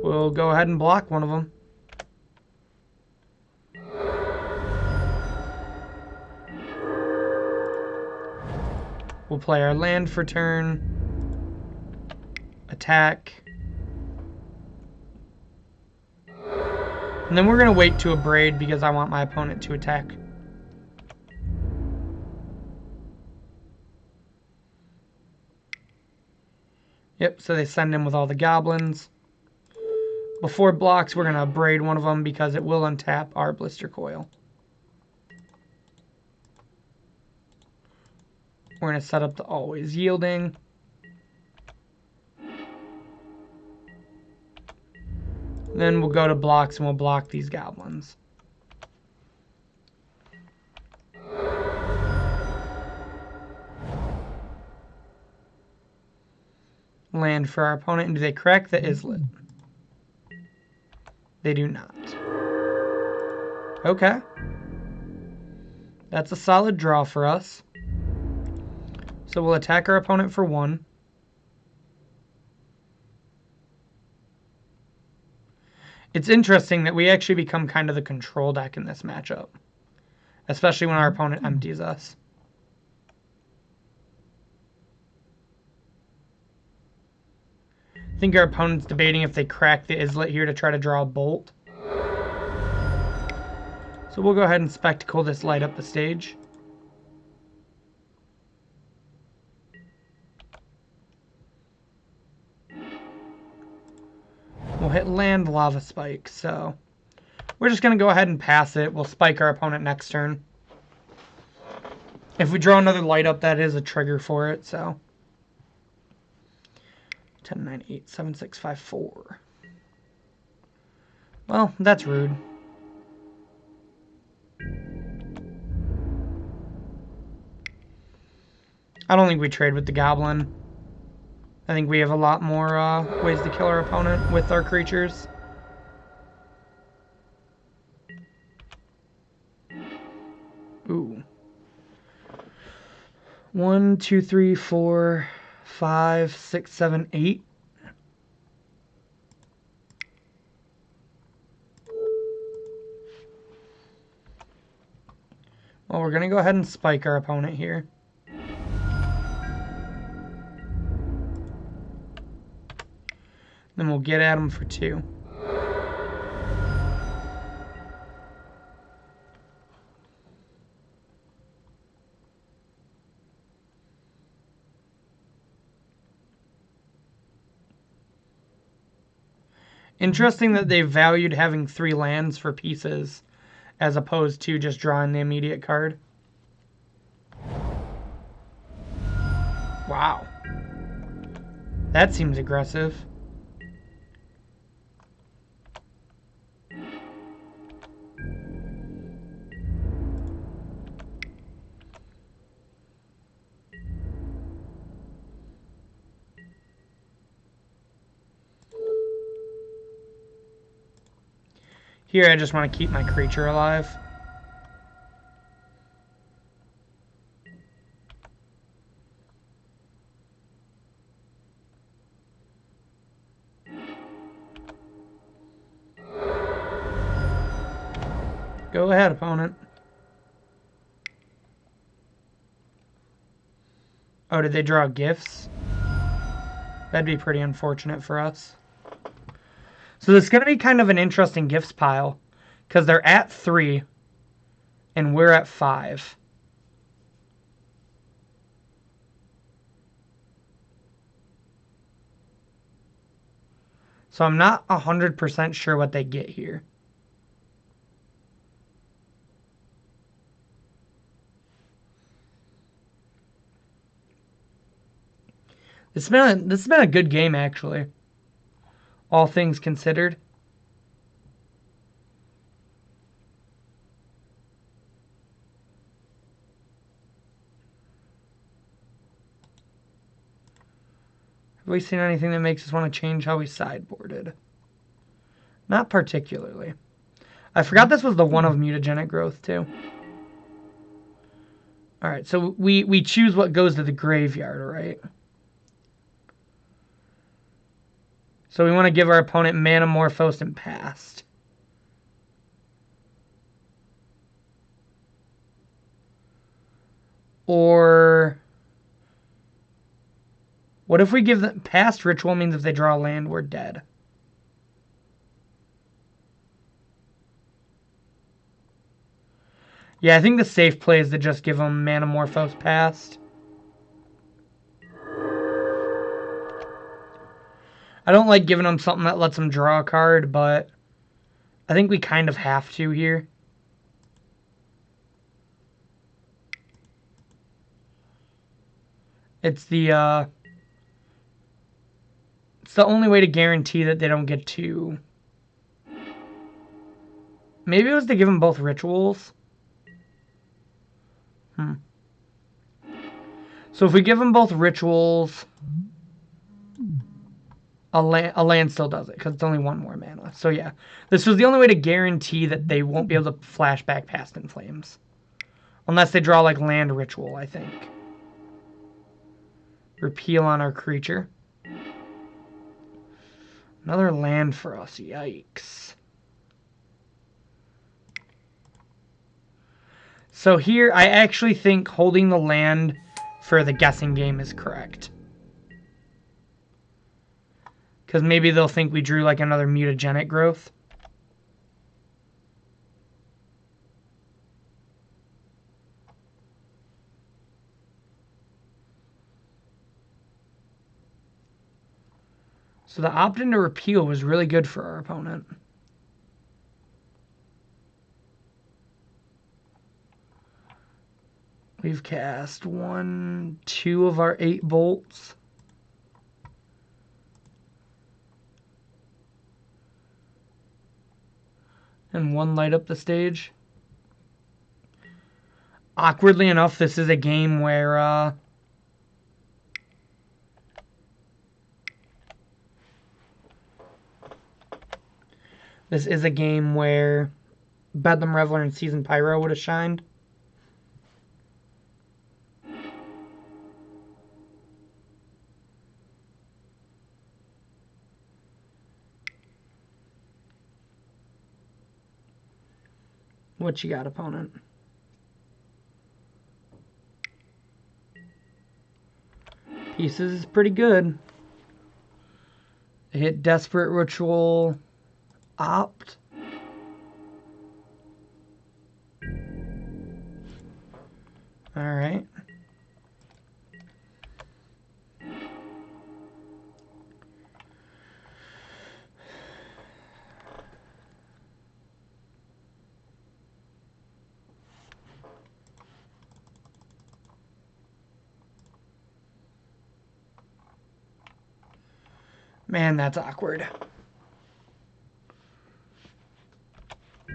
We'll go ahead and block one of them. We'll play our land for turn. Attack. And then we're going to wait to abrade because I want my opponent to attack. Yep, so they send in with all the goblins. Before blocks, we're going to abrade one of them because it will untap our Blister Coil. We're going to set up the always yielding. Then we'll go to blocks and we'll block these goblins. Land for our opponent. And do they correct the islet? They do not. Okay. That's a solid draw for us. So we'll attack our opponent for 1. It's interesting that we actually become kind of the control deck in this matchup. Especially when our opponent empties us. think our opponent's debating if they crack the islet here to try to draw a bolt. So we'll go ahead and spectacle this light up the stage. We'll hit land lava spike, so we're just going to go ahead and pass it. We'll spike our opponent next turn. If we draw another light up, that is a trigger for it, so 10, 9, 8, 7, 6, 5, 4. Well, that's rude. I don't think we trade with the goblin. I think we have a lot more ways to kill our opponent with our creatures. Ooh. 1, 2, 3, 4, 5, 6, 7, 8. Well, we're going to go ahead and spike our opponent here. Then we'll get at him for 2. Interesting that they valued having 3 lands for pieces as opposed to just drawing the immediate card. Wow. That seems aggressive. Here, I just want to keep my creature alive. Go ahead, opponent. Oh, did they draw gifts? That'd be pretty unfortunate for us. So this is going to be kind of an interesting gifts pile, because they're at 3, and we're at 5. So I'm not 100% sure what they get here. This has been a good game, actually. All things considered. Have we seen anything that makes us want to change how we sideboarded? Not particularly. I forgot this was the one of mutagenic growth, too. Alright, so we choose what goes to the graveyard, right? So we want to give our opponent Manamorphosed and Past. Or what if we give them Past Ritual means if they draw a land, we're dead. Yeah, I think the safe play is to just give them Manamorphosed Past. I don't like giving them something that lets them draw a card, but I think we kind of have to here. It's the only way to guarantee that they don't get to. Maybe it was to give them both rituals. So if we give them both rituals, a land still does it, because it's only 1 more mana. So yeah, this was the only way to guarantee that they won't be able to flash back Past in Flames. Unless they draw, like, land ritual, I think. Repeal on our creature. Another land for us, yikes. So here, I actually think holding the land for the guessing game is correct. Because maybe they'll think we drew like another mutagenic growth. So the opt-in to repeal was really good for our opponent. We've cast 1, 2 of our 8 bolts. And 1 light up the stage. Awkwardly enough, this is a game where Bedlam Reveler and Seasoned Pyro would have shined. What you got, opponent? Pieces is pretty good. They hit Desperate Ritual, Opt. Alright. Man, that's awkward. So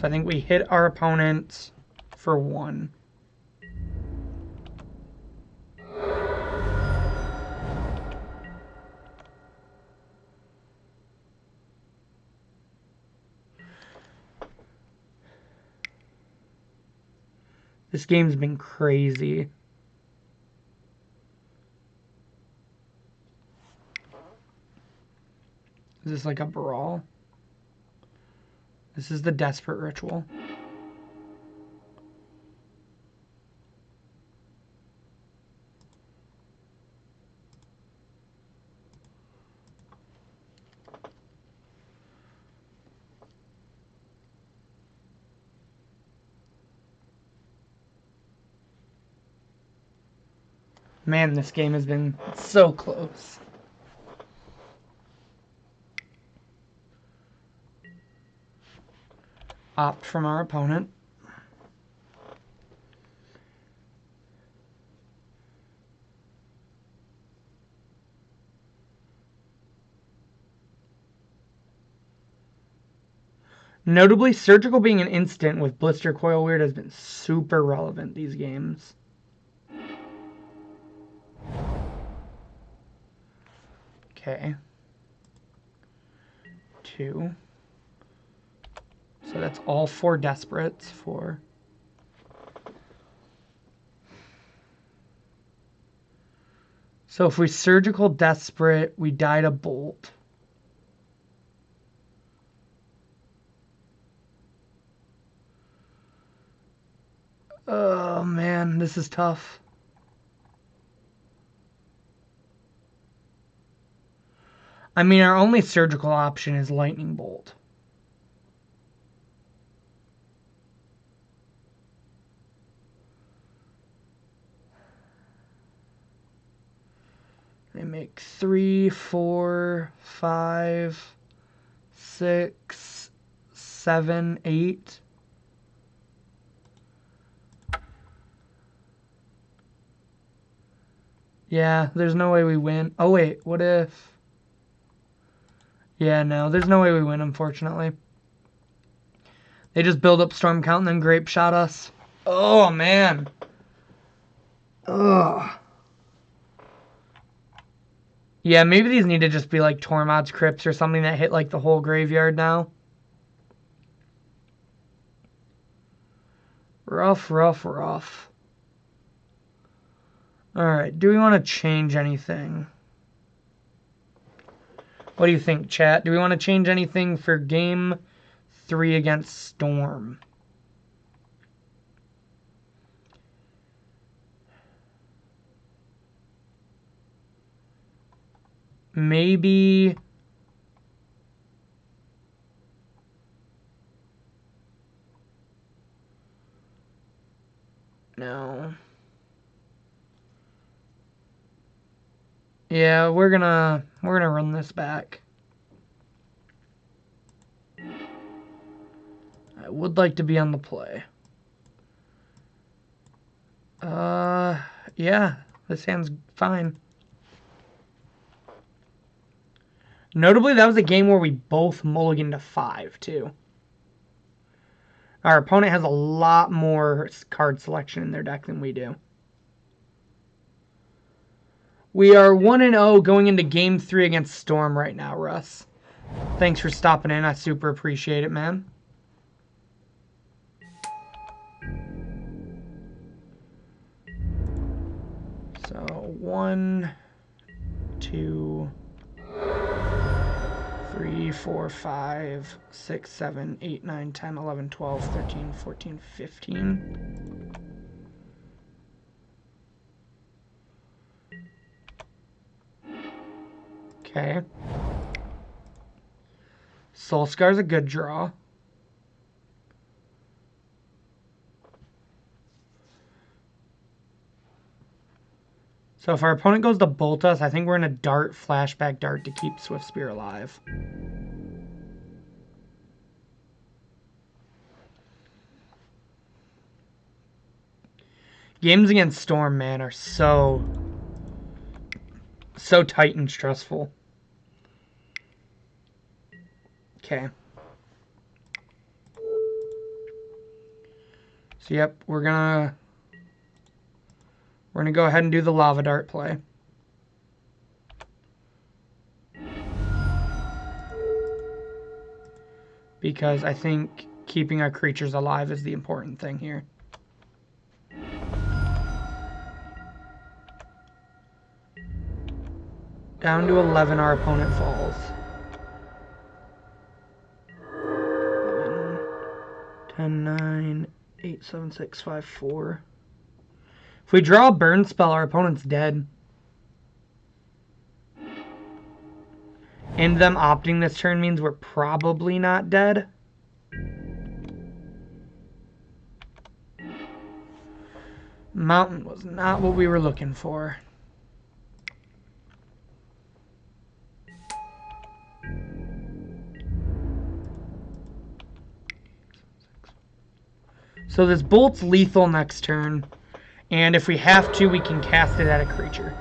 I think we hit our opponent for 1. This game's been crazy. Is this like a brawl? This is the Desperate Ritual. Man, this game has been so close. Opt from our opponent. Notably, Surgical being an instant with Blister Coil Weird has been super relevant these games. Okay. 2. So that's all 4 Desperates. 4. So if we Surgical Desperate, we died a Bolt. Oh man, this is tough. I mean, our only Surgical option is Lightning Bolt. They make 3, 4, 5, 6, 7, 8. Yeah, there's no way we win. Oh wait, what if... Yeah, no, there's no way we win, unfortunately. They just build up Storm Count and then Grape Shot us. Oh, man. Ugh. Yeah, maybe these need to just be like Tormod's Crypts or something that hit like the whole graveyard now. Rough, rough, rough. Alright, do we want to change anything? What do you think, chat? Do we want to change anything for Game 3 against Storm? maybe... No. Yeah, we're gonna run this back. I would like to be on the play. Yeah, this hand's fine. Notably, that was a game where we both mulliganed to 5, too. Our opponent has a lot more card selection in their deck than we do. We are 1-0 going into Game 3 against Storm right now, Russ. Thanks for stopping in. I super appreciate it, man. So, 1, 2, 3, 4, 5, 6, 7, 8, 9, 10, 11, 12, 13, 14, 15. Okay. Soulscar's a good draw. So if our opponent goes to bolt us, I think we're going to dart, flashback dart to keep Swiftspear alive. Games against Storm, man, are so tight and stressful. Okay. So yep, we're gonna go ahead and do the lava dart play. Because I think keeping our creatures alive is the important thing here. Down to 11, our opponent falls. 11, 10, 9, 8, 7, 6, 5, 4. If we draw a burn spell, our opponent's dead. And them opting this turn means we're probably not dead. Mountain was not what we were looking for. So this bolt's lethal next turn, and if we have to, we can cast it at a creature.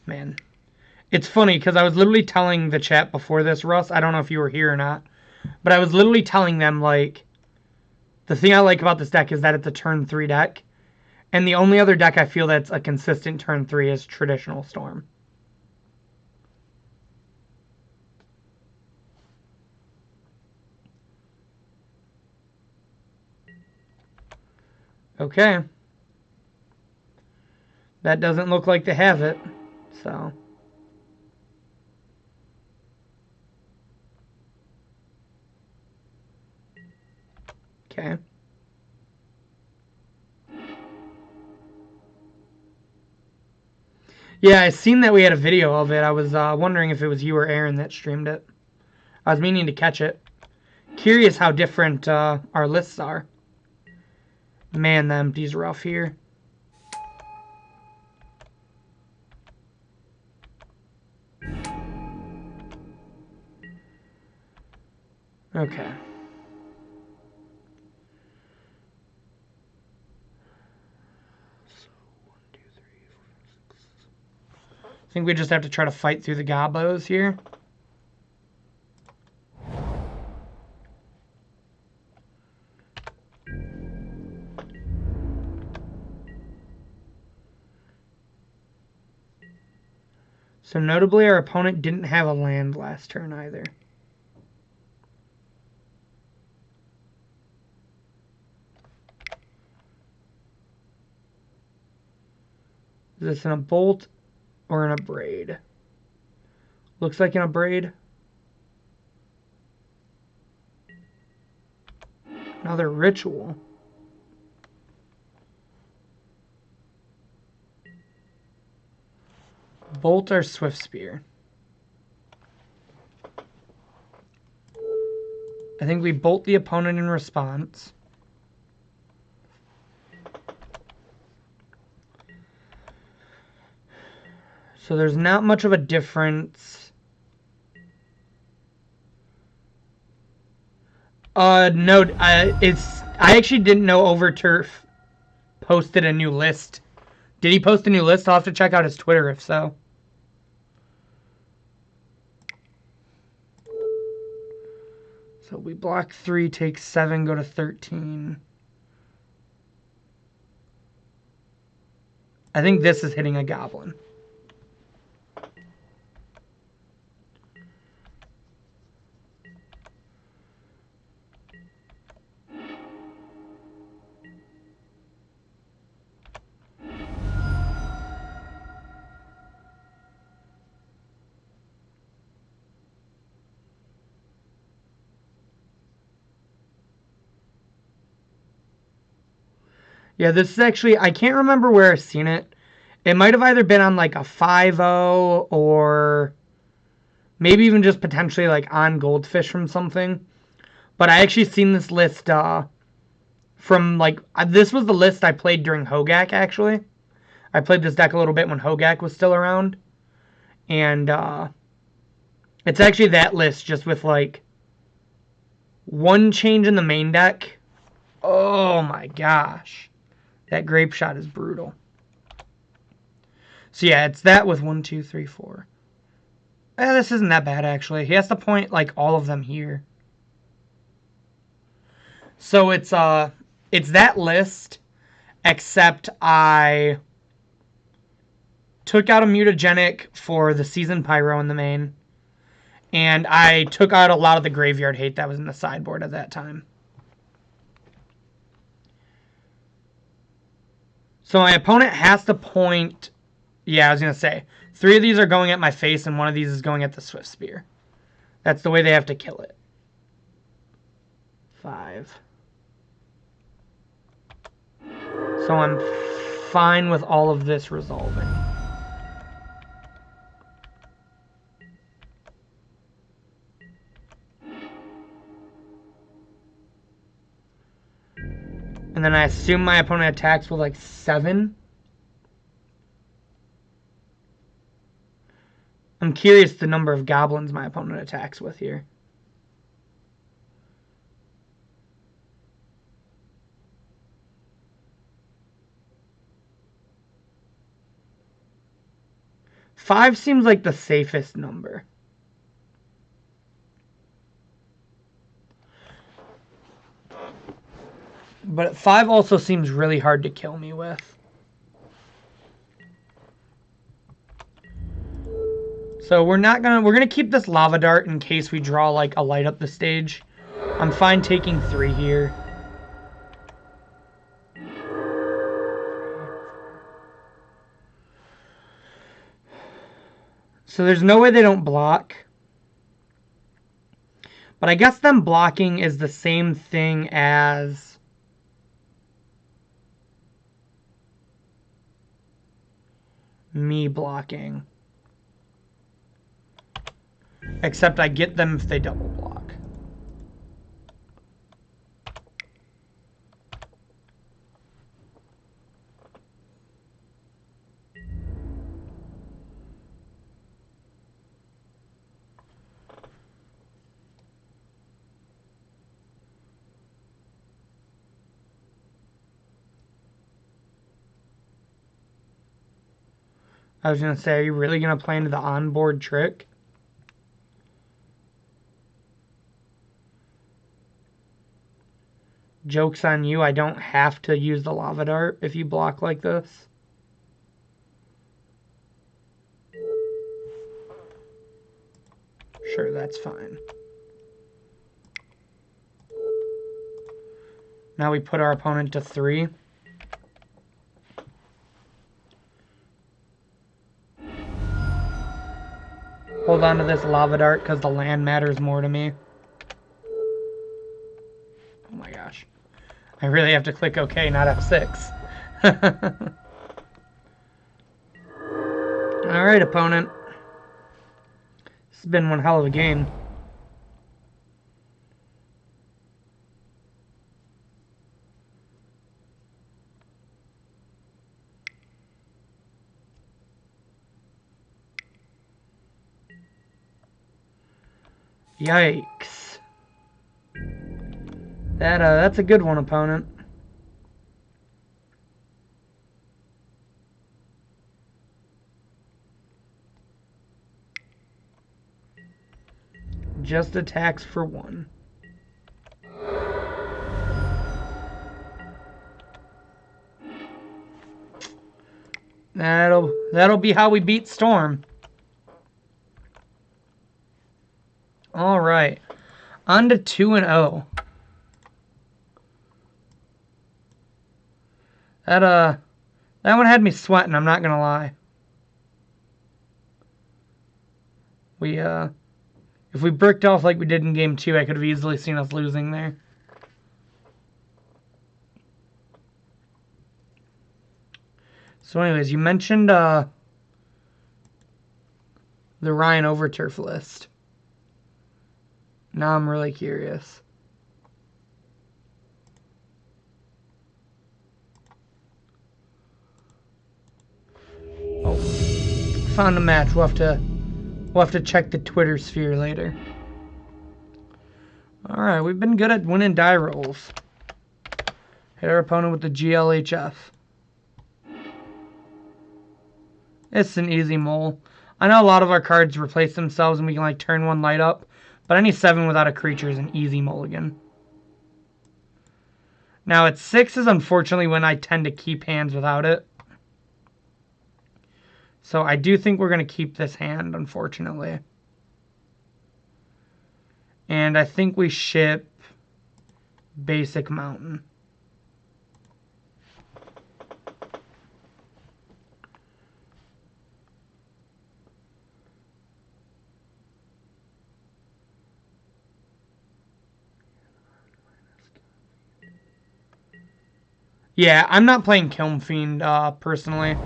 Man, it's funny because I was literally telling the chat before this, Russ, I don't know if you were here or not, but I was literally telling them, like, the thing I like about this deck is that it's a turn 3 deck. And the only other deck I feel that's a consistent turn 3 is traditional Storm. Okay. That doesn't look like they have it, so. Okay. Yeah, I seen that we had a video of it. I was wondering if it was you or Aaron that streamed it. I was meaning to catch it. Curious how different our lists are. Man, the empty's rough here. Okay. So, 1, 2, 3, 4, 5, 6. I think we just have to try to fight through the gobos here. So notably, our opponent didn't have a land last turn either. Is this in a bolt or in a braid? Looks like in a braid. Another ritual. Bolt or Swift Spear. I think we bolt the opponent in response. So there's not much of a difference. No, I actually didn't know Overturf posted a new list. Did he post a new list? I'll have to check out his Twitter if so. So we block 3, take 7, go to 13. I think this is hitting a goblin. Yeah, this is actually, I can't remember where I've seen it. It might have either been on like a 5.0 or maybe even just potentially like on Goldfish from something. But I actually seen this list from like, this was the list I played during Hogak actually. I played this deck a little bit when Hogak was still around. And it's actually that list just with like one change in the main deck. Oh my gosh. That grape shot is brutal. So yeah, it's that with 1, 2, 3, 4. This isn't that bad actually. He has to point like all of them here. So it's that list, except I took out a mutagenic for the Season Pyro in the main, and I took out a lot of the graveyard hate that was in the sideboard at that time. So my opponent has to point... Yeah, I was going to say. 3 of these are going at my face, and 1 of these is going at the Swift Spear. That's the way they have to kill it. 5. So I'm fine with all of this resolving. And then I assume my opponent attacks with like 7. I'm curious the number of goblins my opponent attacks with here. Five seems like the safest number. But 5 also seems really hard to kill me with. So we're gonna keep this lava dart in case we draw like a light up the stage. I'm fine taking 3 here. So there's no way they don't block. But I guess them blocking is the same thing as me blocking. Except I get them if they double block. I was going to say, are you really going to play into the onboard trick? Joke's on you, I don't have to use the lava dart if you block like this. Sure, that's fine. Now we put our opponent to 3. Hold on to this lava dart because the land matters more to me. Oh my gosh. I really have to click OK, not F6. Alright, opponent. This has been one hell of a game. Yikes. That's a good one, opponent. Just attacks for 1. That'll be how we beat Storm. All right. On to 2-0. That one had me sweating, I'm not gonna lie. If we bricked off like we did in game 2, I could have easily seen us losing there. So anyways, you mentioned the Ryan Overturf list. Now I'm really curious. Oh, found a match. We'll have to check the Twitter sphere later. All right, we've been good at winning die rolls. Hit our opponent with the GLHF. It's an easy mole. I know a lot of our cards replace themselves and we can like turn 1 light up, but any 7 without a creature is an easy mulligan. Now at 6 is unfortunately when I tend to keep hands without it. So I do think we're going to keep this hand, unfortunately. And I think we ship Basic Mountain. Yeah, I'm not playing Kiln Fiend, personally.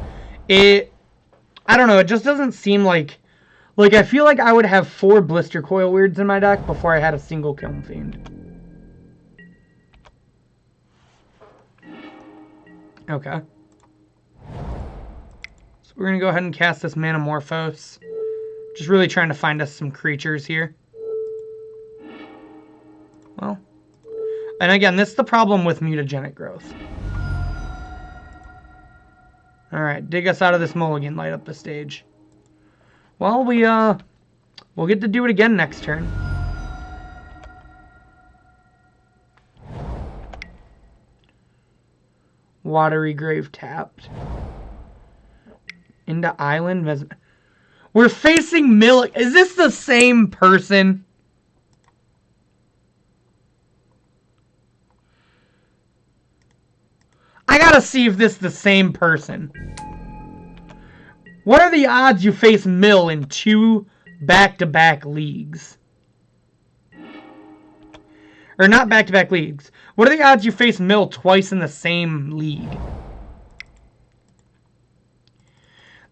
I don't know, it just doesn't seem like I feel like I would have 4 Blister Coil Weirds in my deck before I had a single Kiln Fiend. Okay. So we're going to go ahead and cast this Manamorphose. Just really trying to find us some creatures here. Well. And again, this is the problem with mutagenic growth. Alright, dig us out of this mulligan, light up the stage. Well, we'll get to do it again next turn. Watery Grave tapped. Into Island. We're facing Mill. Is this the same person? I gotta see if this is the same person. What are the odds you face Mill in 2 back-to-back leagues? Or not back-to-back leagues. What are the odds you face Mill twice in the same league?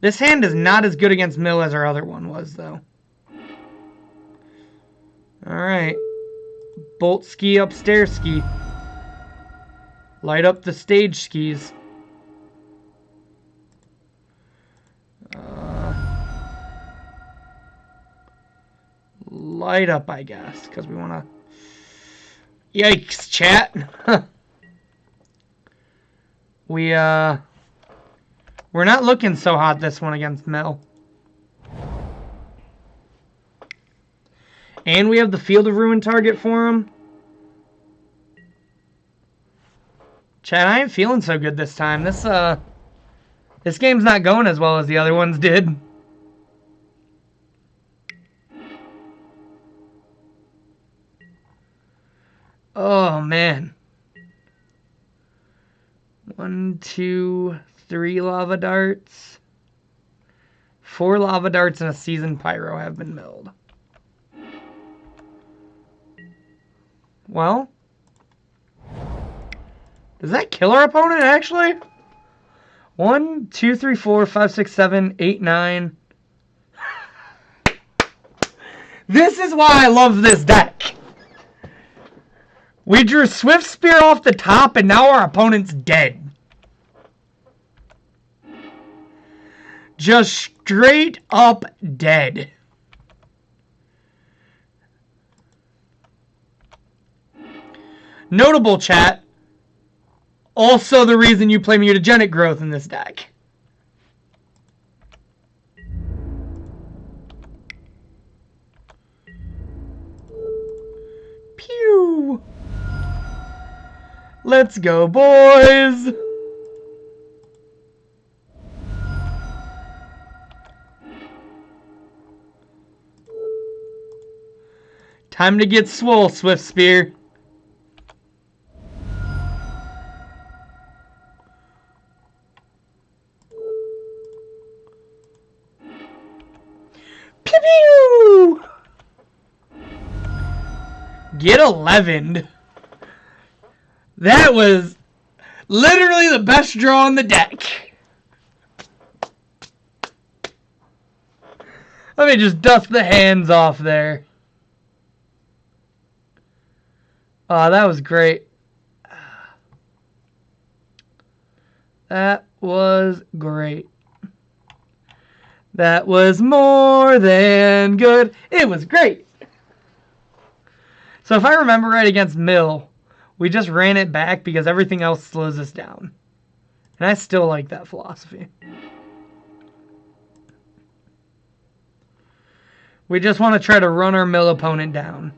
This hand is not as good against Mill as our other one was, though. Alright. Bolt ski upstairs ski. Light up the stage skis. Light up, I guess, because we want to... Yikes, chat. We're not looking so hot this one against Mel. And we have the Field of Ruin target for him. Chat, I ain't feeling so good this time. This game's not going as well as the other ones did. Oh, man. 1, 2, 3 lava darts. 4 lava darts and a seasoned pyro have been milled. Well, Does that kill our opponent, actually? 1, 2, 3, 4, 5, 6, 7, 8, 9. This is why I love this deck. We drew Swift Spear off the top, and now our opponent's dead. Just straight up dead. Notable, chat. Also the reason you play mutagenic growth in this deck. Pew! Let's go, boys! Time to get swole, Swift Spear. Pew pew! Get 11'd. That was literally the best draw on the deck. Let me just dust the hands off there. Oh, that was great. That was great. That was more than good. It was great. So if I remember right, against Mill, we just ran it back because everything else slows us down. And I still like that philosophy. We just want to try to run our Mill opponent down.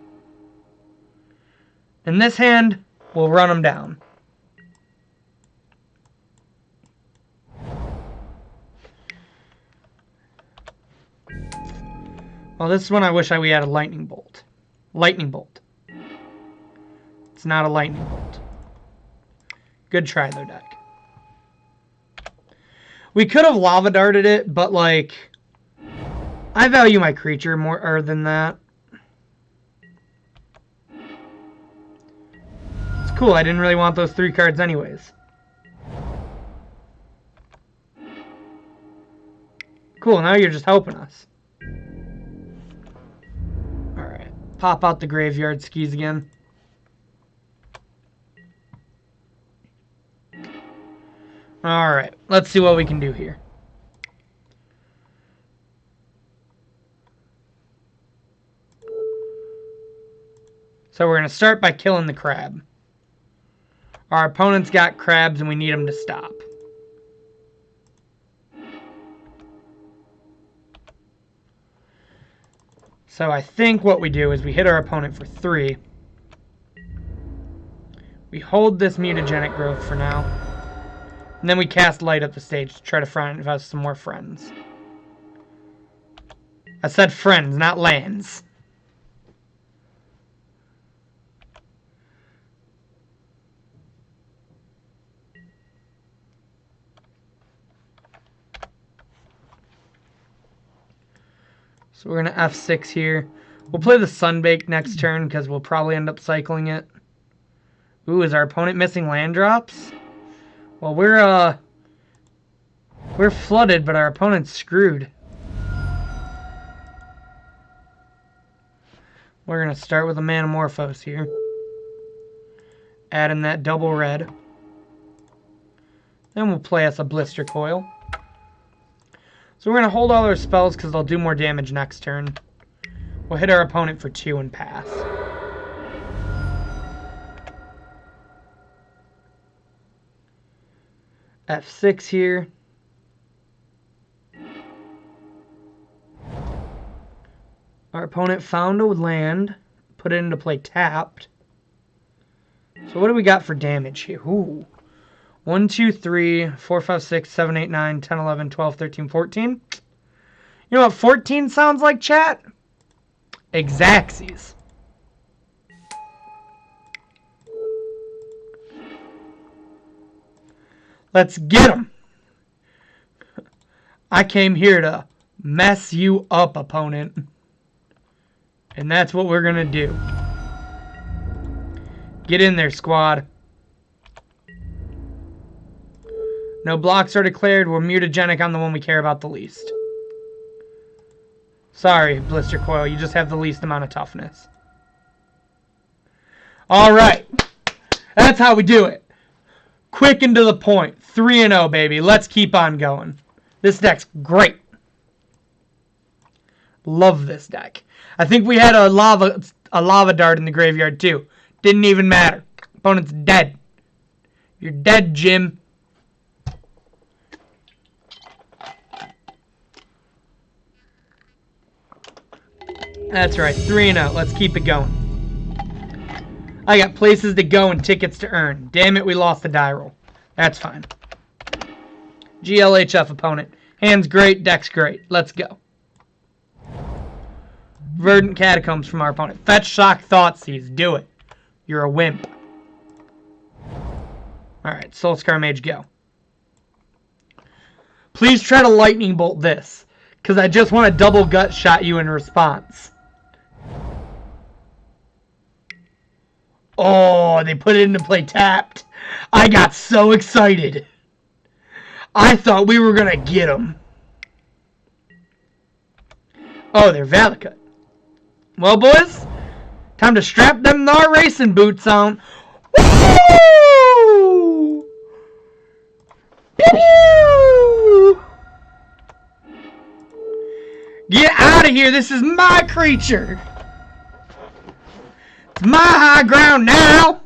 In this hand, we'll run them down. Well, this is when I wish we had a lightning bolt. Lightning bolt. It's not a lightning bolt. Good try, though, deck. We could have lava darted it, but, like, I value my creature more than that. It's cool. I didn't really want those 3 cards anyways. Cool, now you're just helping us. Alright. Pop out the graveyard skis again. Alright, let's see what we can do here. So we're going to start by killing the crab. Our opponent's got crabs and we need them to stop. So I think what we do is we hit our opponent for 3. We hold this mutagenic growth for now. And then we cast light up the stage to try to find us some more friends. I said friends, not lands. So we're going to F6 here. We'll play the Sunbake next turn because we'll probably end up cycling it. Ooh, is our opponent missing land drops? Well, we're flooded, but our opponent's screwed. We're going to start with a Manamorphose here. Add in that double red. Then we'll play us a Blister Coil. So we're going to hold all our spells because they'll do more damage next turn. We'll hit our opponent for 2 and pass. F6 here. Our opponent found a land, put it into play tapped. So what do we got for damage here? Ooh. 1, 2, 3, 4, 5, 6, 7, 8, 9, 10, 11, 12, 13, 14. You know what 14 sounds like, chat? Exacxies. Let's get them. I came here to mess you up, opponent. And that's what we're going to do. Get in there, squad. No blocks are declared. We're mutagenic on the one we care about the least. Sorry, Blister Coil. You just have the least amount of toughness. Alright. That's how we do it. Quick and to the point. 3-0, baby. Let's keep on going. This deck's great. Love this deck. I think we had a lava dart in the graveyard, too. Didn't even matter. Opponent's dead. You're dead, Jim. That's right, 3-0. Let's keep it going. I got places to go and tickets to earn. Damn it, we lost the die roll. That's fine. GLHF opponent. Hand's great, deck's great. Let's go. Verdant Catacombs from our opponent. Fetch, Shock, Thoughtseize. Do it. You're a wimp. Alright, Soulscar Mage, go. Please try to Lightning Bolt this, because I just want to double gut shot you in response. Oh, they put it into play tapped. I got so excited. I thought we were going to get them. Oh, they're Valakut. Well, boys, time to strap them thar racing boots on. Woo! Pew! Get out of here. This is my creature. It's my high ground now.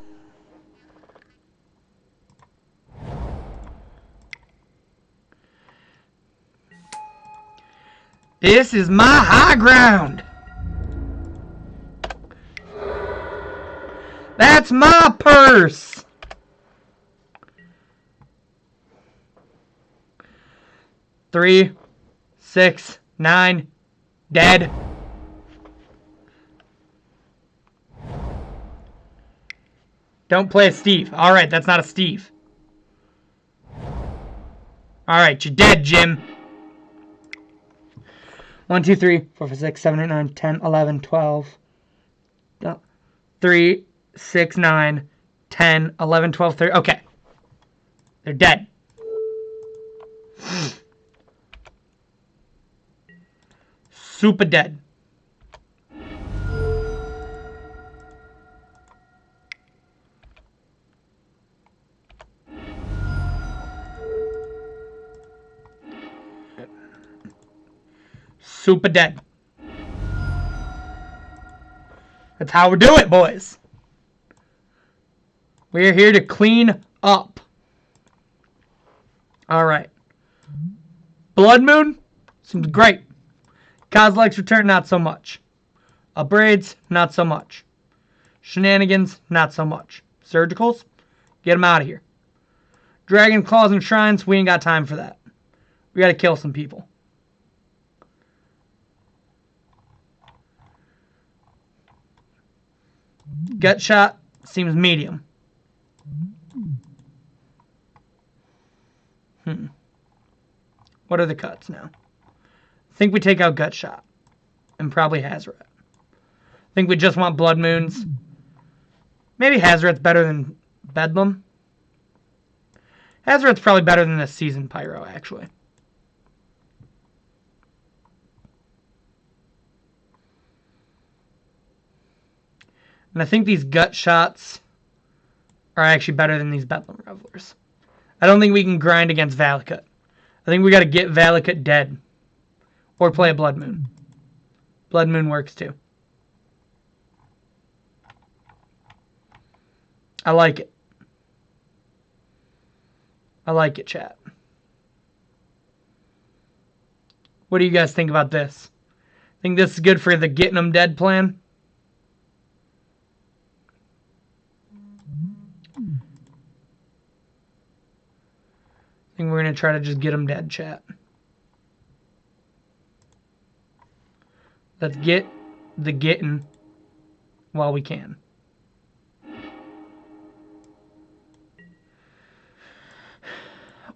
This is my high ground. That's my purse. Three, 6, 9, dead. Don't play a Steve. Alright, that's not a Steve. Alright, you're dead, Jim. 1, 2, 3, 4, 5, 6, 7, 8, 9, 10, 11, 12. 3, 6, 9, 10, 11, 12, 13. Okay. They're dead. Super dead. Super dead. That's how we do it, boys. We're here to clean up. Alright. Blood Moon? Seems great. Kozilek's Return, not so much. Upgrades, not so much. Shenanigans, not so much. Surgicals? Get them out of here. Dragon Claws and Shrines, we ain't got time for that. We gotta kill some people. Gut Shot seems medium. What are the cuts now? I think we take out Gut Shot. And probably Hazoret. I think we just want Blood Moons. Maybe Hazoret's better than Bedlam. Hazoret's probably better than the Seasoned Pyro, actually. And I think these Gut Shots are actually better than these Bedlam Revelers. I don't think we can grind against Valakut. I think we got to get Valakut dead. Or play a Blood Moon. Blood Moon works too. I like it. I like it, chat. What do you guys think about this? Think this is good for the getting them dead plan? I think we're going to try to just get them dead, chat. Let's get the getting while we can.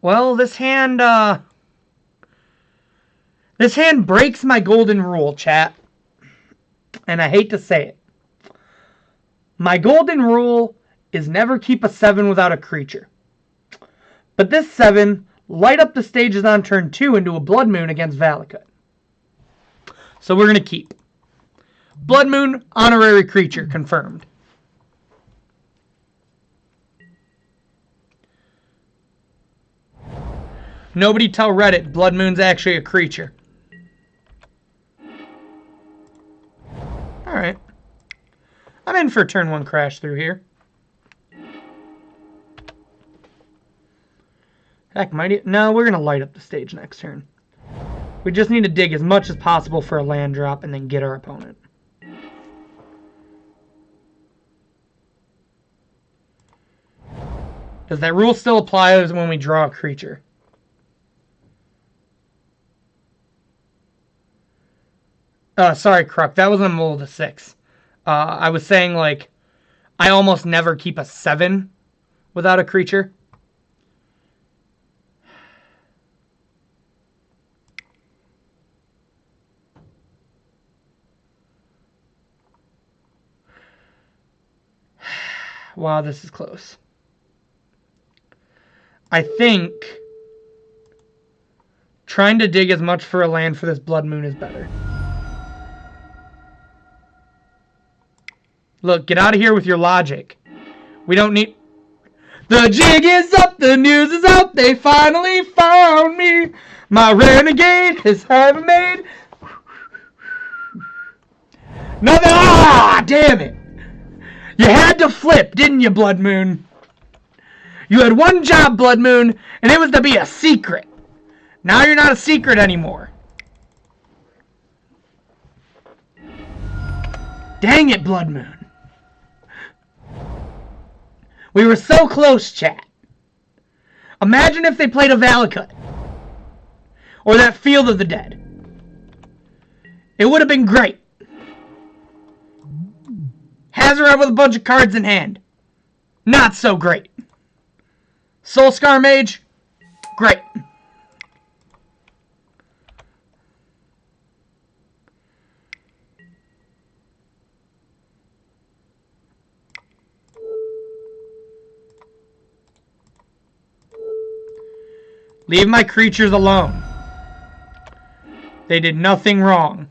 Well, this hand breaks my golden rule, chat. And I hate to say it. My golden rule is never keep a 7 without a creature. But this 7 light up the stages on turn 2 into a Blood Moon against Valakut. So we're going to keep. Blood Moon, honorary creature, confirmed. Nobody tell Reddit Blood Moon's actually a creature. Alright. I'm in for a turn 1 crash through here. Heck, no, we're going to light up the stage next turn. We just need to dig as much as possible for a land drop and then get our opponent. Does that rule still apply when we draw a creature? Sorry, Kruk. That was in the middle of the 6. I was saying, like, I almost never keep a 7 without a creature. Wow, this is close. I think trying to dig as much for a land for this Blood Moon is better. Look, get out of here with your logic. We don't need... The jig is up, the news is out, they finally found me. My renegade is having made... Nothing... Ah, damn it. You had to flip, didn't you, Blood Moon? You had one job, Blood Moon, and it was to be a secret. Now you're not a secret anymore. Dang it, Blood Moon. We were so close, chat. Imagine if they played a Valakut. Or that Field of the Dead. It would have been great. Hazaret with a bunch of cards in hand. Not so great. Soulscar Mage. Great. Leave my creatures alone. They did nothing wrong.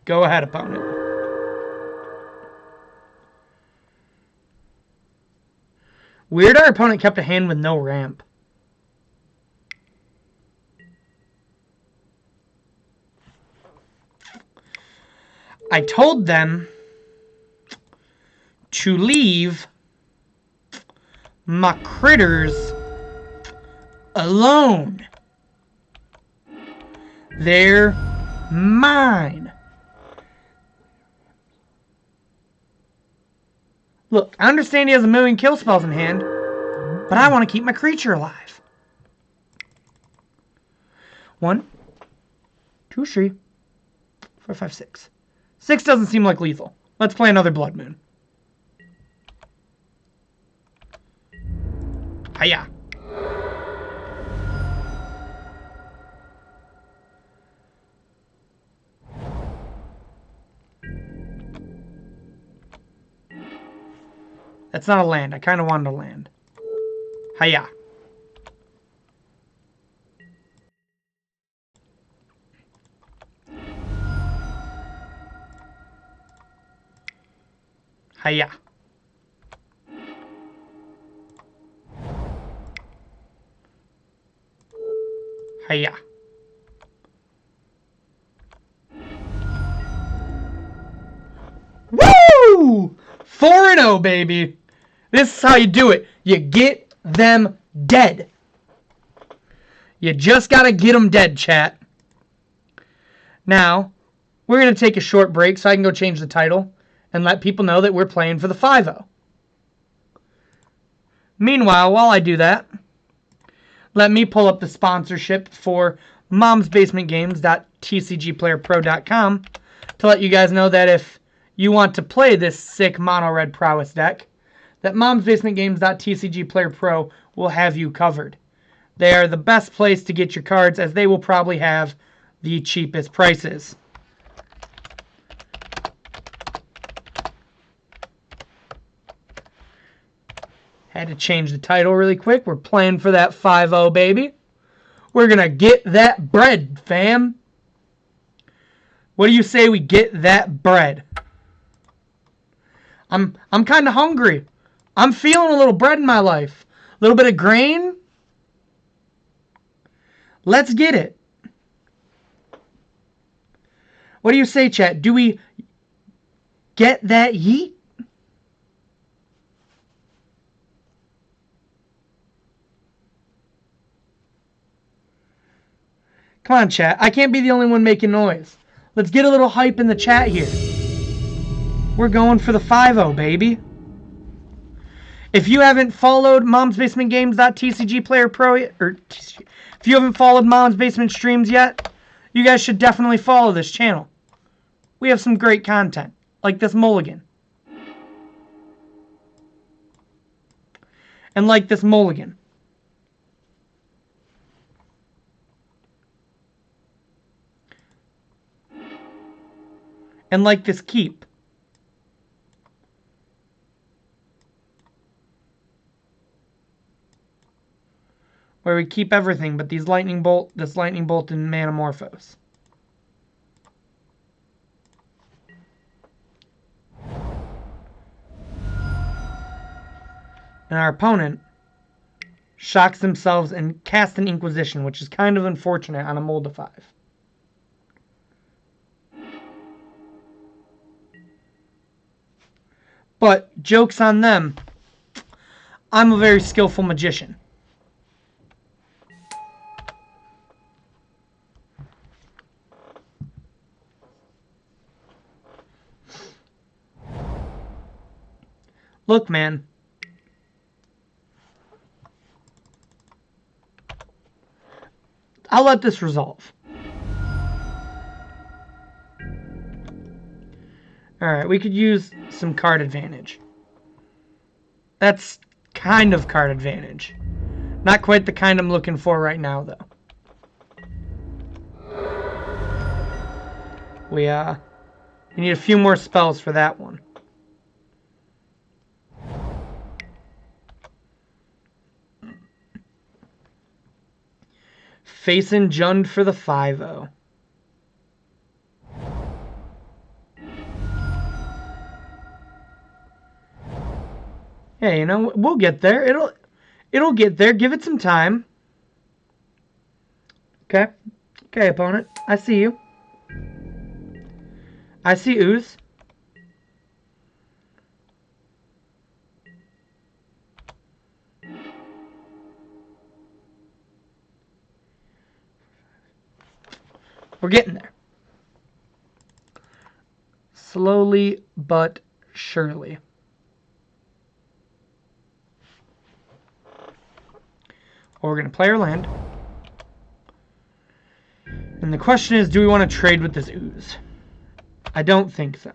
Go ahead, opponent. Weird our opponent kept a hand with no ramp. I told them to leave my critters alone. They're mine. Look, I understand he has a million kill spells in hand, but I want to keep my creature alive. 1, 2, 3, 4, 5, 6. 6 doesn't seem like lethal. Let's play another Blood Moon. Hiya. That's not a land. I kind of wanted a land. Hiya. Hiya. Hiya. Woo! 4-0, baby. This is how you do it. You get them dead. You just got to get them dead, chat. Now, we're going to take a short break so I can go change the title and let people know that we're playing for the 5-0. Meanwhile, while I do that, let me pull up the sponsorship for momsbasementgames.tcgplayerpro.com to let you guys know that if you want to play this sick mono Red Prowess deck, that momsbasementgames.tcgplayerpro will have you covered. They are the best place to get your cards as they will probably have the cheapest prices. Had to change the title really quick. We're playing for that 5-0, baby. We're going to get that bread, fam. What do you say we get that bread? I'm kind of hungry. I'm feeling a little bread in my life. A little bit of grain. Let's get it. What do you say, chat? Do we get that yeet? Come on, chat. I can't be the only one making noise. Let's get a little hype in the chat here. We're going for the 5-0, baby. If you haven't followed momsbasementgames.tcg player pro, or if you haven't followed Mom's Basement streams yet, you guys should definitely follow this channel. We have some great content, like this mulligan. And like this mulligan. And like this keep. Where we keep everything but these lightning bolt, this lightning bolt and Manamorphose. And our opponent shocks themselves and casts an Inquisition, which is kind of unfortunate on a mold of 5. But, joke's on them. I'm a very skillful magician. Look, man. I'll let this resolve. Alright, we could use some card advantage. That's kind of card advantage. Not quite the kind I'm looking for right now, though. We need a few more spells for that one. Facing Jund for the 5-0. Yeah, you know, we'll get there. It'll get there. Give it some time. Okay. Okay, opponent. I see you. I see ooze. We're getting there. Slowly but surely. We're going to play our land. And the question is, do we want to trade with this ooze? I don't think so.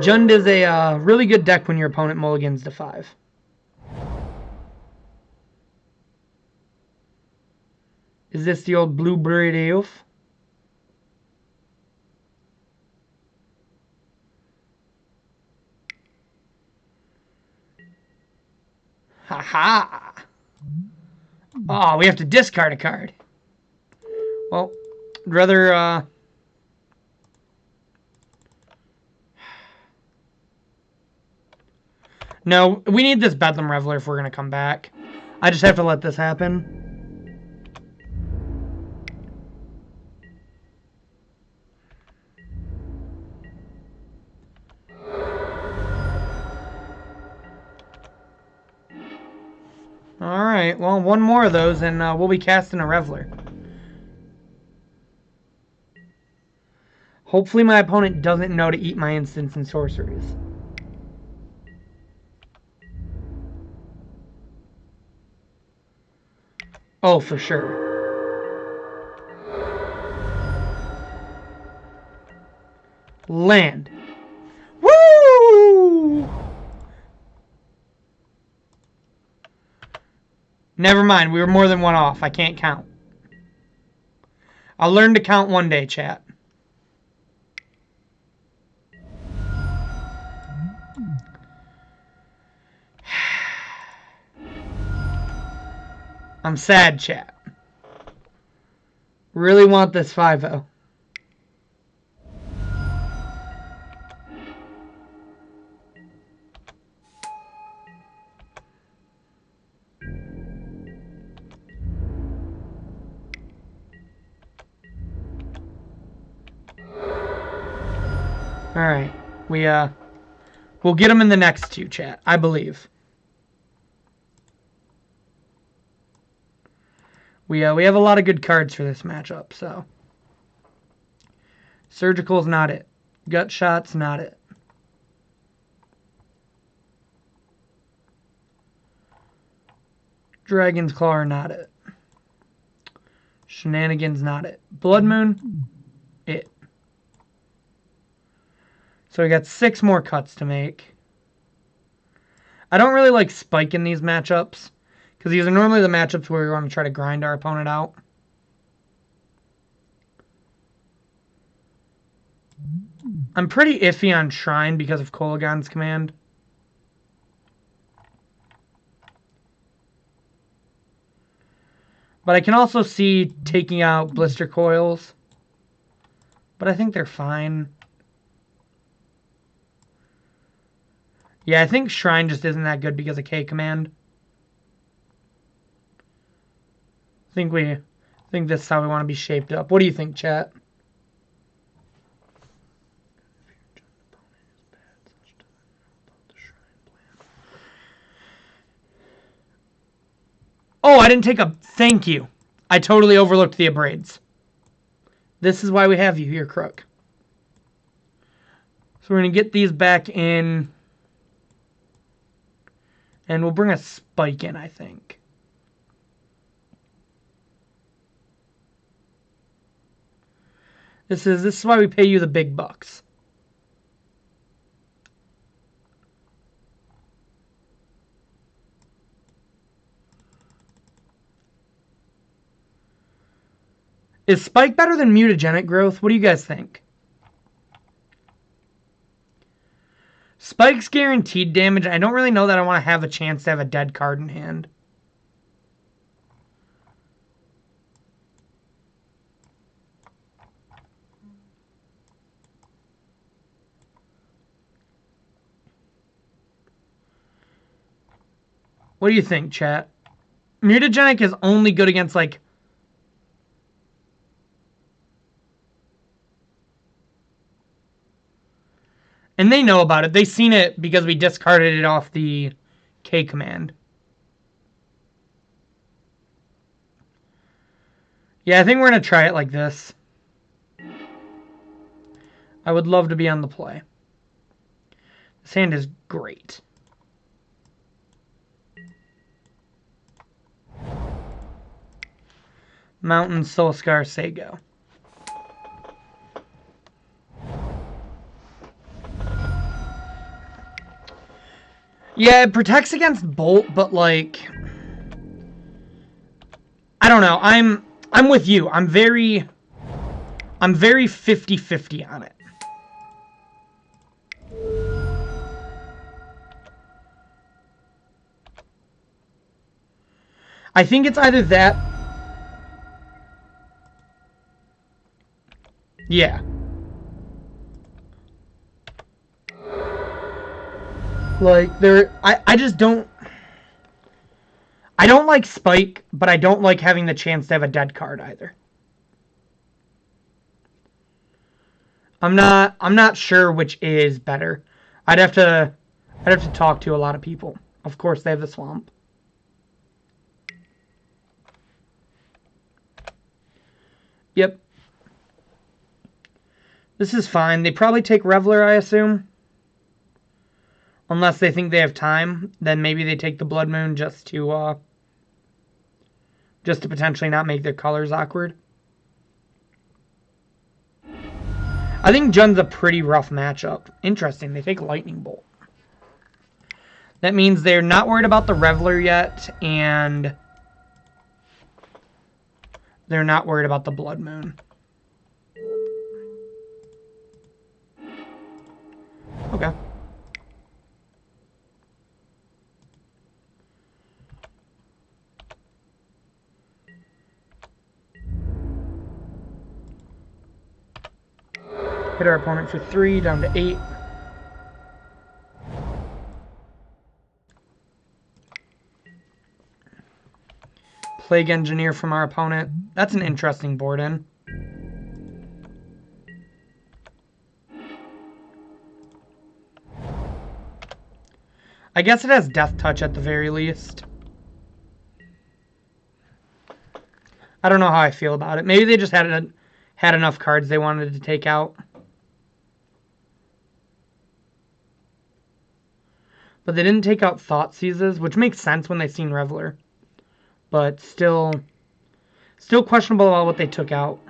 Jund is a really good deck when your opponent mulligans to 5. Is this the old Blueberry Elf? Haha! Oh, we have to discard a card. Well, I'd rather, No, we need this Bedlam Reveler if we're going to come back. I just have to let this happen. Alright, well, one more of those and we'll be casting a Reveler. Hopefully my opponent doesn't know to eat my instants and sorceries. Oh, for sure. Land. Woo! Never mind, we were more than one off. I can't count. I'll learn to count one day, chat. I'm sad, chat. Really want this 5-0. All right, we'll get them in the next two, chat. I believe. We have a lot of good cards for this matchup. So, Surgical's not it. Gut Shot's not it. Dragon's Claw are not it. Shenanigans not it. Blood Moon, it. So we got 6 more cuts to make. I don't really like spiking these matchups, because these are normally the matchups where we want to try to grind our opponent out. I'm pretty iffy on Shrine because of Kolagon's command. But I can also see taking out Blister Coils. But I think they're fine. Yeah, I think Shrine just isn't that good because of K command. I think this is how we want to be shaped up. What do you think, chat? Oh, I didn't take a... Thank you. I totally overlooked the abrades. This is why we have you here, Crook. So we're going to get these back in. And we'll bring a spike in, I think. This is why we pay you the big bucks. Is Spike better than Mutagenic Growth? What do you guys think? Spike's guaranteed damage. I don't really know that I want to have a chance to have a dead card in hand. What do you think, chat? Mutagenic is only good against, like... And they know about it. They've seen it because we discarded it off the K command. Yeah, I think we're going to try it like this. I would love to be on the play. This hand is great. Mountain, Soulscar, Sego. Yeah, it protects against Bolt, but like... I don't know. I'm with you. I'm very 50-50 on it. I think it's either that... Yeah. Like, I just don't... I don't like Spike, but I don't like having the chance to have a dead card either. I'm not sure which is better. I'd have to talk to a lot of people. Of course, they have the Swamp. Yep. This is fine. They probably take Reveler, I assume. Unless they think they have time, then maybe they take the Blood Moon just to potentially not make their colors awkward. I think Jun's a pretty rough matchup. Interesting, they take Lightning Bolt. That means they're not worried about the Reveler yet, and they're not worried about the Blood Moon. Okay. Hit our opponent for 3, down to 8. Plague Engineer from our opponent. That's an interesting board in. I guess it has Death Touch at the very least. I don't know how I feel about it. Maybe they just had enough cards they wanted to take out. But they didn't take out Thoughtseizes, which makes sense when they seen Reveler. But still questionable about what they took out.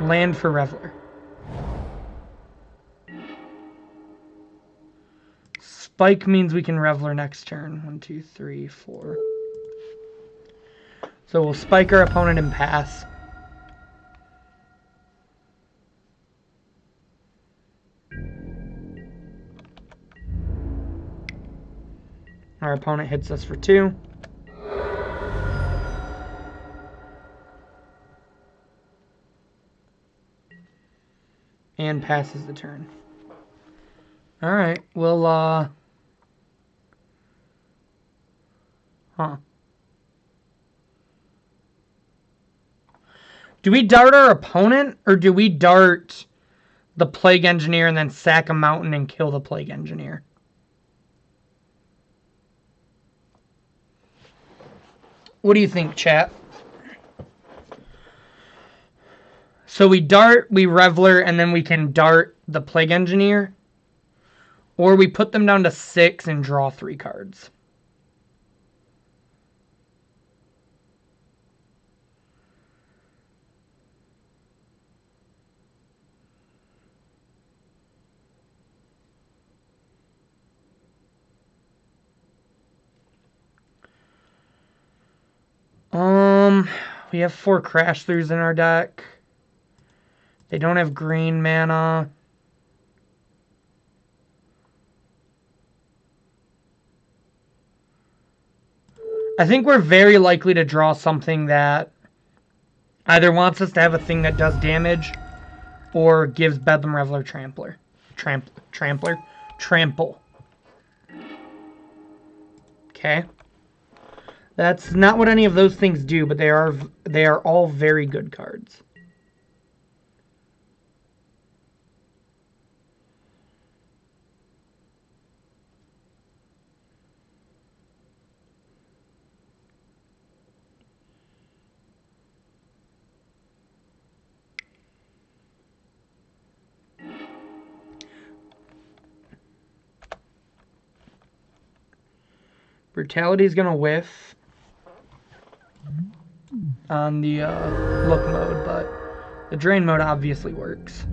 Land for Reveler. Spike means we can Reveler next turn. 1, 2, 3, 4. So we'll spike our opponent and pass. Our opponent hits us for 2. And passes the turn. Alright, we'll, Do we dart our opponent, or do we dart the Plague Engineer and then sack a mountain and kill the Plague Engineer? What do you think, chat? So we dart, we Reveler, and then we can dart the Plague Engineer? Or we put them down to 6 and draw 3 cards? We have 4 Crash Throughs in our deck. They don't have green mana. I think we're very likely to draw something that either wants us to have a thing that does damage or gives Bedlam Reveler Trample. Okay. That's not what any of those things do, but they are all very good cards. Brutality is going to whiff on the look mode, but the drain mode obviously works.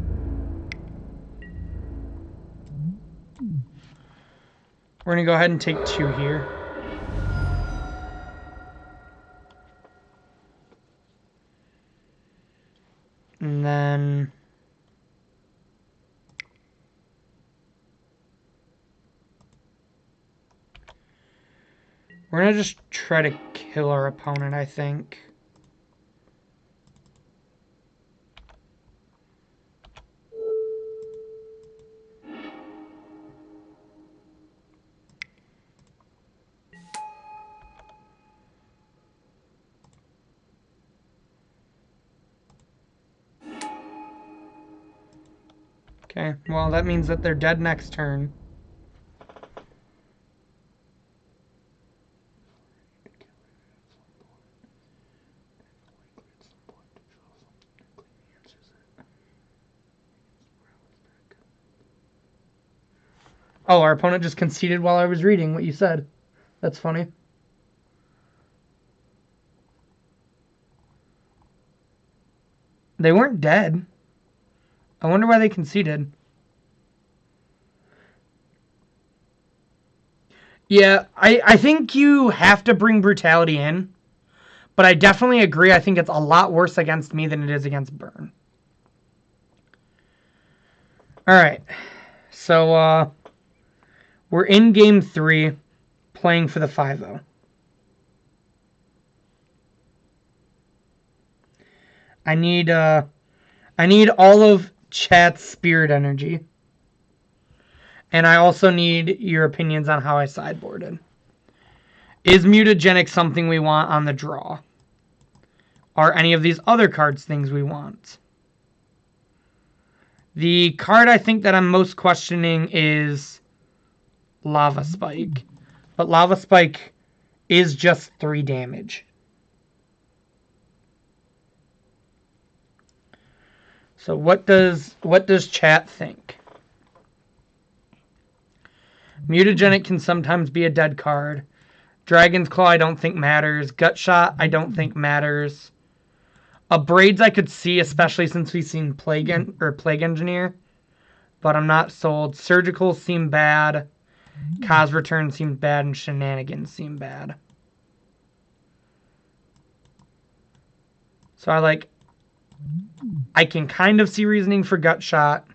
We're going to go ahead and take 2 here. And then we're going to just try to kill our opponent, I think. Okay, well, that means that they're dead next turn. Oh, our opponent just conceded while I was reading what you said. That's funny. They weren't dead. I wonder why they conceded. Yeah, I think you have to bring Brutality in. But I definitely agree. I think it's a lot worse against me than it is against Burn. Alright. So, we're in game 3, playing for the 5-0. I need all of chat's spirit energy. And I also need your opinions on how I sideboarded. Is mutagenic something we want on the draw? Are any of these other cards things we want? The card I think that I'm most questioning is Lava Spike. But Lava Spike is just 3 damage. So what does chat think? Mutagenic can sometimes be a dead card. Dragon's Claw I don't think matters. Gut Shot I don't think matters. Braids I could see, especially since we've seen Plague Engineer. But I'm not sold. Surgical seem bad. Kaz Return seems bad. And Shenanigans seem bad. So I can kind of see reasoning for Gut Shot.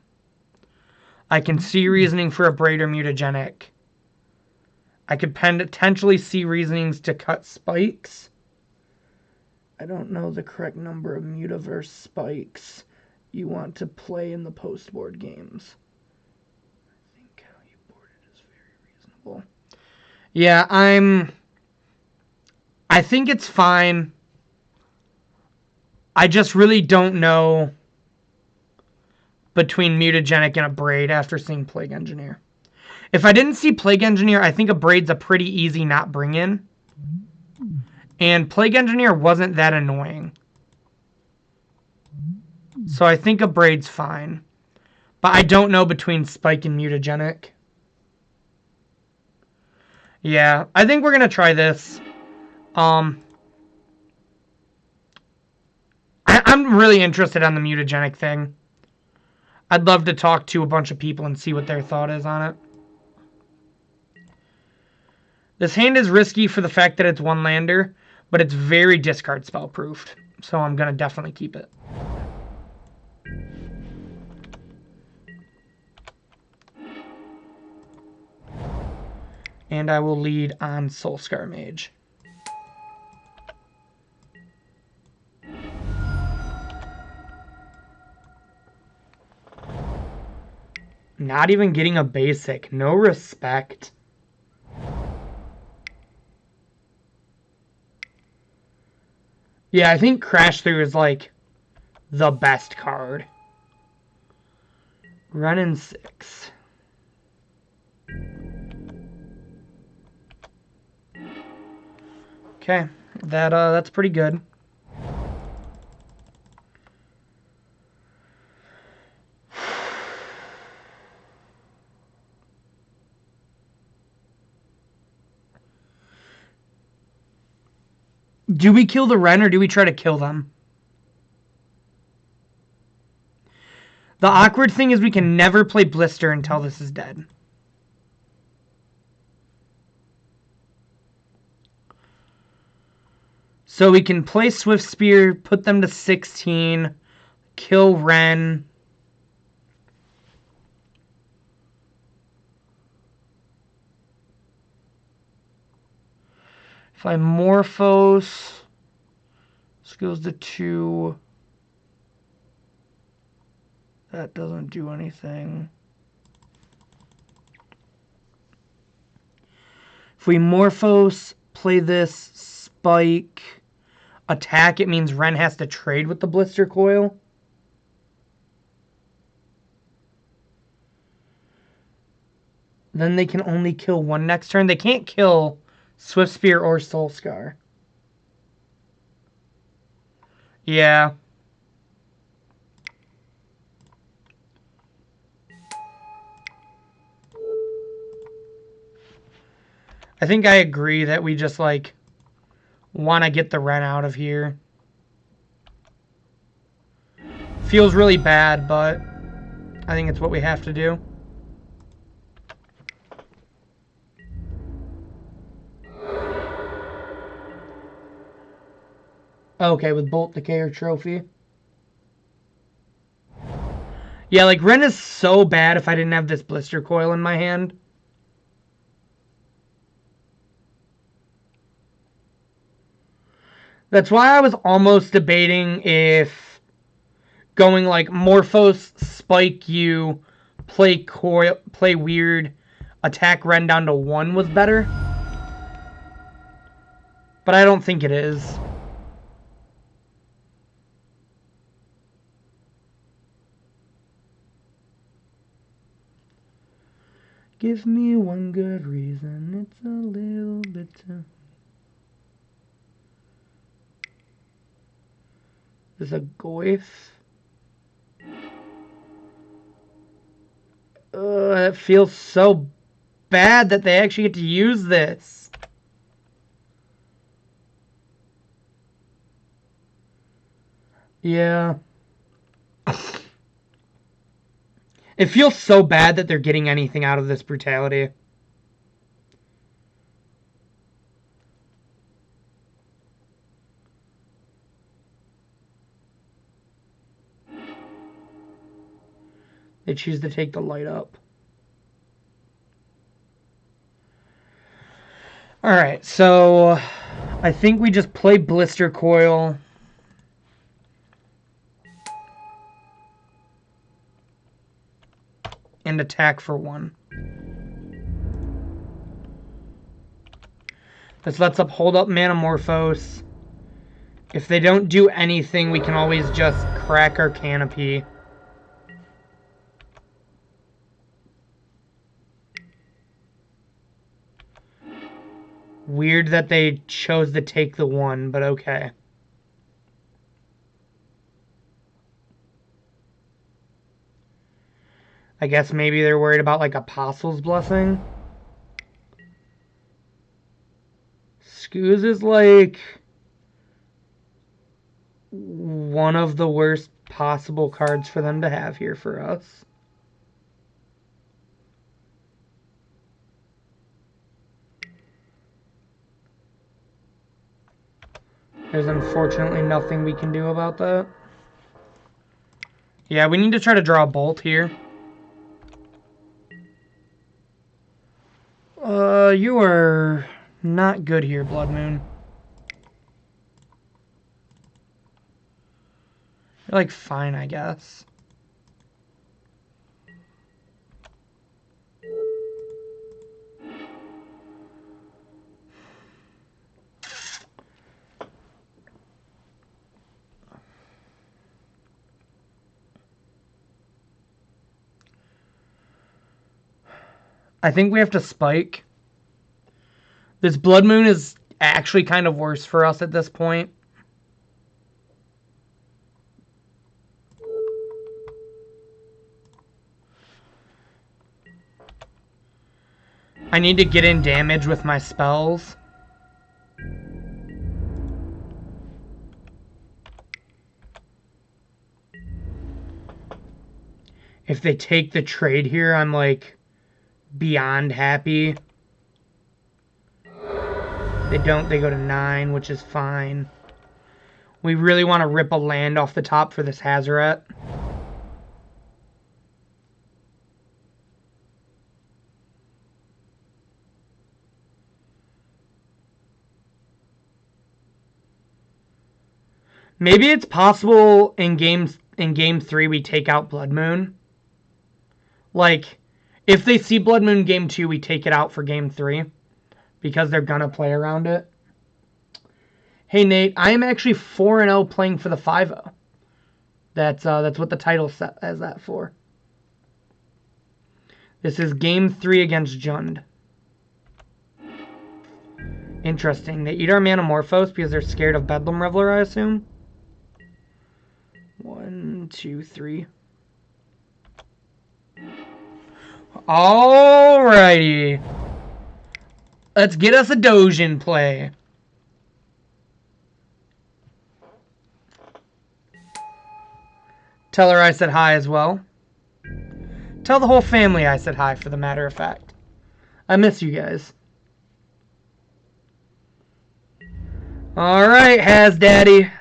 I can see reasoning for a Braid or Mutagenic. I could potentially see reasonings to cut Spikes. I don't know the correct number of Mutaverse Spikes you want to play in the post-board games. I think how you board it is very reasonable. Yeah, I think it's fine. I just really don't know between Mutagenic and a Braid after seeing Plague Engineer. If I didn't see Plague Engineer, I think a Braid's a pretty easy not bring in. And Plague Engineer wasn't that annoying. So I think a Braid's fine. But I don't know between Spike and Mutagenic. Yeah, I think we're going to try this. I'm really interested on the Mutagenic thing. I'd love to talk to a bunch of people and see what their thought is on it. This hand is risky for the fact that it's one lander, but it's very discard spell proofed. So I'm going to definitely keep it. And I will lead on Soulscar Mage. Not even getting a basic. No respect. Yeah, I think Crash Through is the best card. Running 6. Okay, that's pretty good. Do we kill the Ren or do we try to kill them? The awkward thing is we can never play Blister until this is dead. So we can play Swift Spear, put them to 16, kill Ren. If I Morphos, this goes to 2. That doesn't do anything. If we Morphos, play this, Spike, attack, it means Ren has to trade with the Blister Coil. Then they can only kill one next turn. They can't kill Swift Spear or Soul Scar. Yeah. I think I agree that we just want to get the Ren out of here. Feels really bad, but I think it's what we have to do. Okay, with Bolt Decayer Trophy. Yeah, Ren is so bad if I didn't have this Blister Coil in my hand. That's why I was almost debating if going like Morphos, spike you, play coil, play weird, attack Ren down to 1 was better. But I don't think it is. Give me one good reason, it's a little bit too... This is a Goif. It feels so bad that they actually get to use this. Yeah. It feels so bad that they're getting anything out of this brutality. They choose to take the light up. Alright, so I think we just play Blister Coil. And attack for 1. This lets up hold up Manamorphose. If they don't do anything, we can always just crack our Canopy. Weird that they chose to take the 1, but okay. I guess maybe they're worried about like Apostle's Blessing. Scooz is like one of the worst possible cards for them to have here for us. There's unfortunately nothing we can do about that. Yeah, we need to try to draw a Bolt here. You are not good here, Blood Moon. You're like fine, I guess. I think we have to spike. This Blood Moon is actually kind of worse for us at this point. I need to get in damage with my spells. If they take the trade here, I'm like beyond happy. They don't, they go to 9, which is fine. We really want to rip a land off the top for this Hazoret. Maybe it's possible in game 3 we take out Blood Moon. Like, if they see Blood Moon game 2, we take it out for game 3. Because they're gonna play around it. Hey Nate, I am actually 4-0 playing for the 5-0. That's what the title set as that for. This is game 3 against Jund. Interesting. They eat our Manamorphose because they're scared of Bedlam Reveler, I assume. 1, 2, 3. Alrighty. Let's get us a Dojin play. Tell her I said hi as well. Tell the whole family I said hi, for the matter of fact. I miss you guys. Alright, Haz Daddy.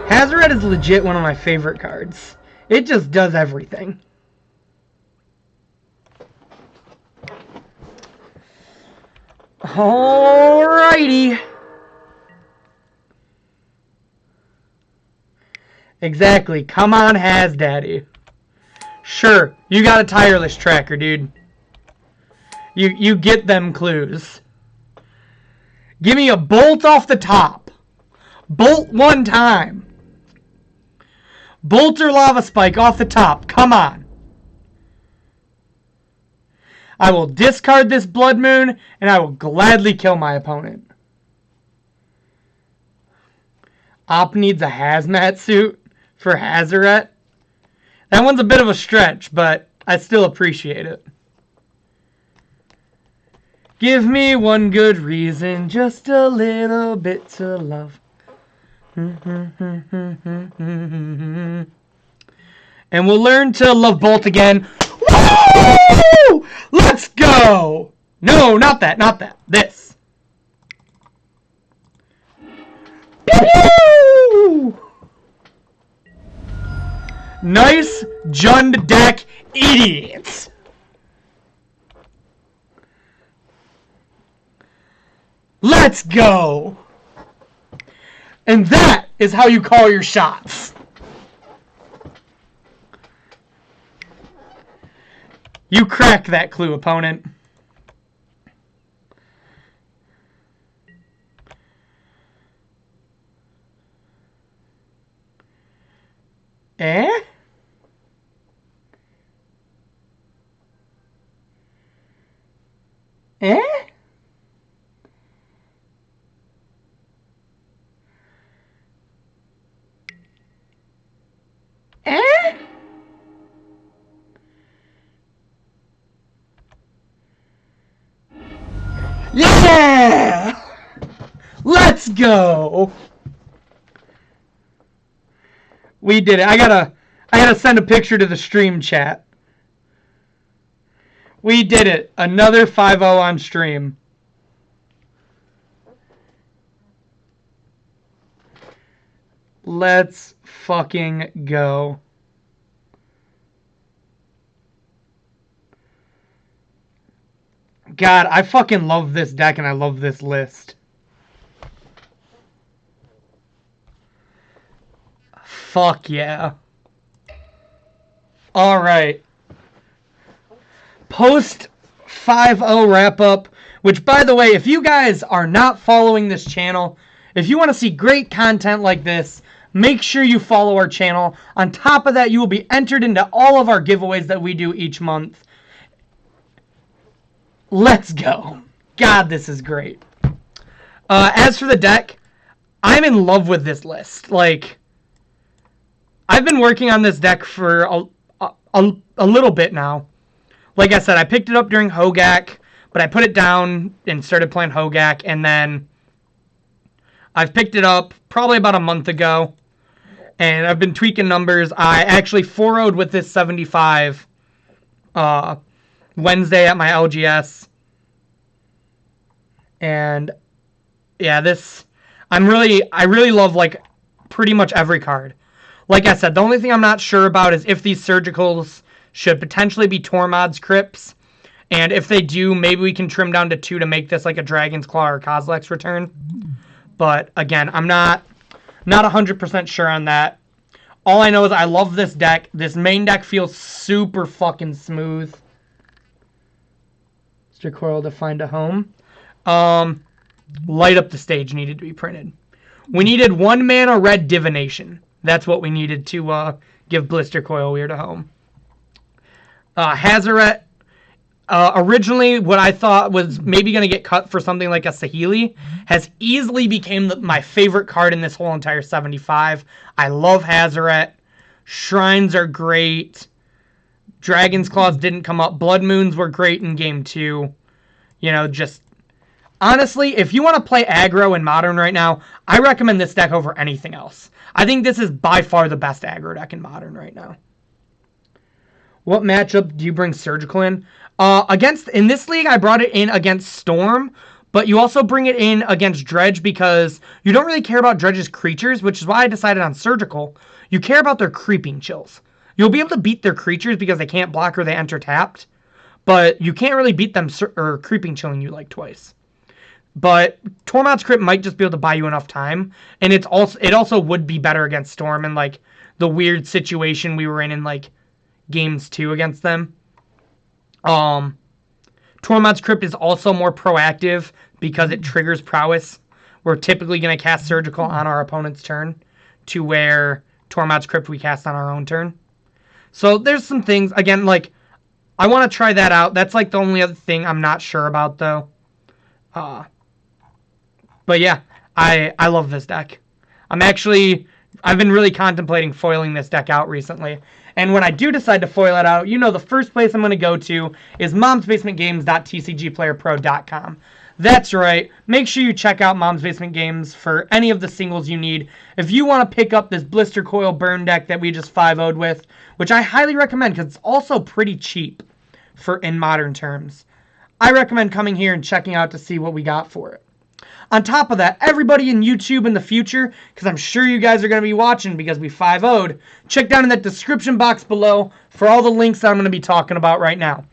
Hazoret is legit one of my favorite cards. It just does everything. Alrighty. Exactly. Come on, Has Daddy. Sure, you got a tireless tracker, dude. You get them clues. Give me a bolt off the top. Bolt one time. Bolt or lava spike off the top. Come on. I will discard this blood moon, and I will gladly kill my opponent. Op needs a hazmat suit for Hazaret. That one's a bit of a stretch, but I still appreciate it. Give me one good reason, just a little bit to love. And we'll learn to love Bolt again. Woo! Let's go! No, not that, not that. This. Pew! Nice Jund deck, idiots. Let's go! And that is how you call your shots. You crack that clue, opponent. Eh? Eh? Eh? Yeah! Let's go! We did it. I gotta send a picture to the stream chat. We did it. Another 5-0 on stream. Let's fucking go. God, I fucking love this deck and I love this list. Fuck yeah. Alright. Post 5-0 wrap up, which by the way, if you guys are not following this channel, if you want to see great content like this, make sure you follow our channel. On top of that, you will be entered into all of our giveaways that we do each month. Let's go. God, this is great. As for the deck, I'm in love with this list. Like, I've been working on this deck for a little bit now. Like I said, I picked it up during Hogak, but I put it down and started playing Hogak, and then I've picked it up probably about a month ago, and I've been tweaking numbers. I actually 4-0'd with this 75 Wednesday at my LGS, and yeah, I really love like pretty much every card. Like I said, the only thing I'm not sure about is if these surgicals should potentially be Tormod's Crypts. And if they do, maybe we can trim down to 2 to make this like a Dragon's Claw or Kozilek's Return. But again, I'm not 100% sure on that. All I know is I love this deck. This main deck feels super fucking smooth. Mr. Coral to find a home. Light Up the Stage needed to be printed. We needed 1 mana red divination. That's what we needed to give Blister Coil Weird a home. Hazaret, originally what I thought was maybe going to get cut for something like a Saheeli, has easily became my favorite card in this whole entire 75. I love Hazaret. Shrines are great. Dragon's Claws didn't come up. Blood Moons were great in Game 2. You know, just... Honestly, if you want to play aggro in Modern right now, I recommend this deck over anything else. I think this is by far the best aggro deck in Modern right now. What matchup do you bring Surgical in? In this league, I brought it in against Storm, but you also bring it in against Dredge because you don't really care about Dredge's creatures, which is why I decided on Surgical. You care about their creeping chills. You'll be able to beat their creatures because they can't block or they enter tapped, but you can't really beat them creeping chilling you like twice. But Tormod's Crypt might just be able to buy you enough time, and it also would be better against Storm and like the weird situation we were in like games 2 against them. Tormod's Crypt is also more proactive because it triggers Prowess. We're typically going to cast Surgical on our opponent's turn, to where Tormod's Crypt we cast on our own turn. So there's some things, again, like, I want to try that out. That's like the only other thing I'm not sure about, though. But yeah, I love this deck. I've been really contemplating foiling this deck out recently. And when I do decide to foil it out, the first place I'm going to go to is momsbasementgames.tcgplayerpro.com. That's right. Make sure you check out Mom's Basement Games for any of the singles you need. If you want to pick up this Blister Coil Burn deck that we just 5-0'd with, which I highly recommend because it's also pretty cheap in modern terms, I recommend coming here and checking out to see what we got for it. On top of that, everybody in YouTube in the future, because I'm sure you guys are going to be watching because we 5-0'd, check down in that description box below for all the links that I'm going to be talking about right now.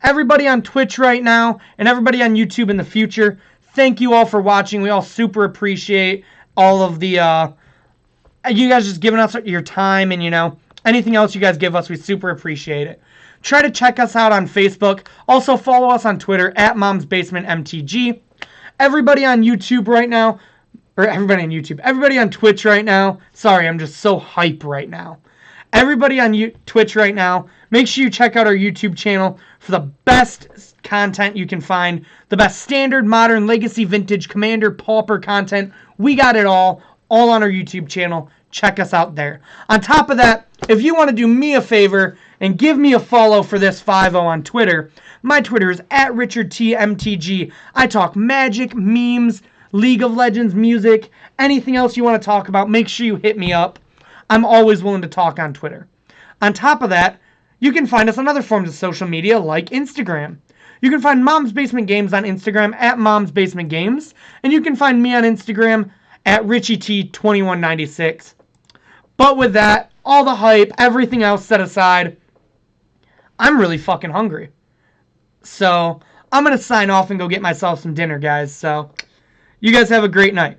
Everybody on Twitch right now, and everybody on YouTube in the future, thank you all for watching. We all super appreciate all of the, you guys just giving us your time, and, anything else you guys give us, we super appreciate it. Try to check us out on Facebook. Also follow us on Twitter, @MomsBasementMTG. Everybody on YouTube right now, or everybody on YouTube, everybody on Twitch right now, sorry, I'm just so hype right now. Everybody on Twitch right now, make sure you check out our YouTube channel for the best content you can find, the best standard, modern, legacy, vintage, commander, pauper content. We got it all on our YouTube channel. Check us out there. On top of that, if you want to do me a favor and give me a follow for this 5-0 on Twitter, my Twitter is @RichardTMTG. I talk magic, memes, League of Legends, music, anything else you want to talk about, make sure you hit me up. I'm always willing to talk on Twitter. On top of that, you can find us on other forms of social media like Instagram. You can find Mom's Basement Games on Instagram @MomsBasementGames, and you can find me on Instagram @RichieT2196. But with that, all the hype, everything else set aside, I'm really fucking hungry. So I'm going to sign off and go get myself some dinner, guys. So you guys have a great night.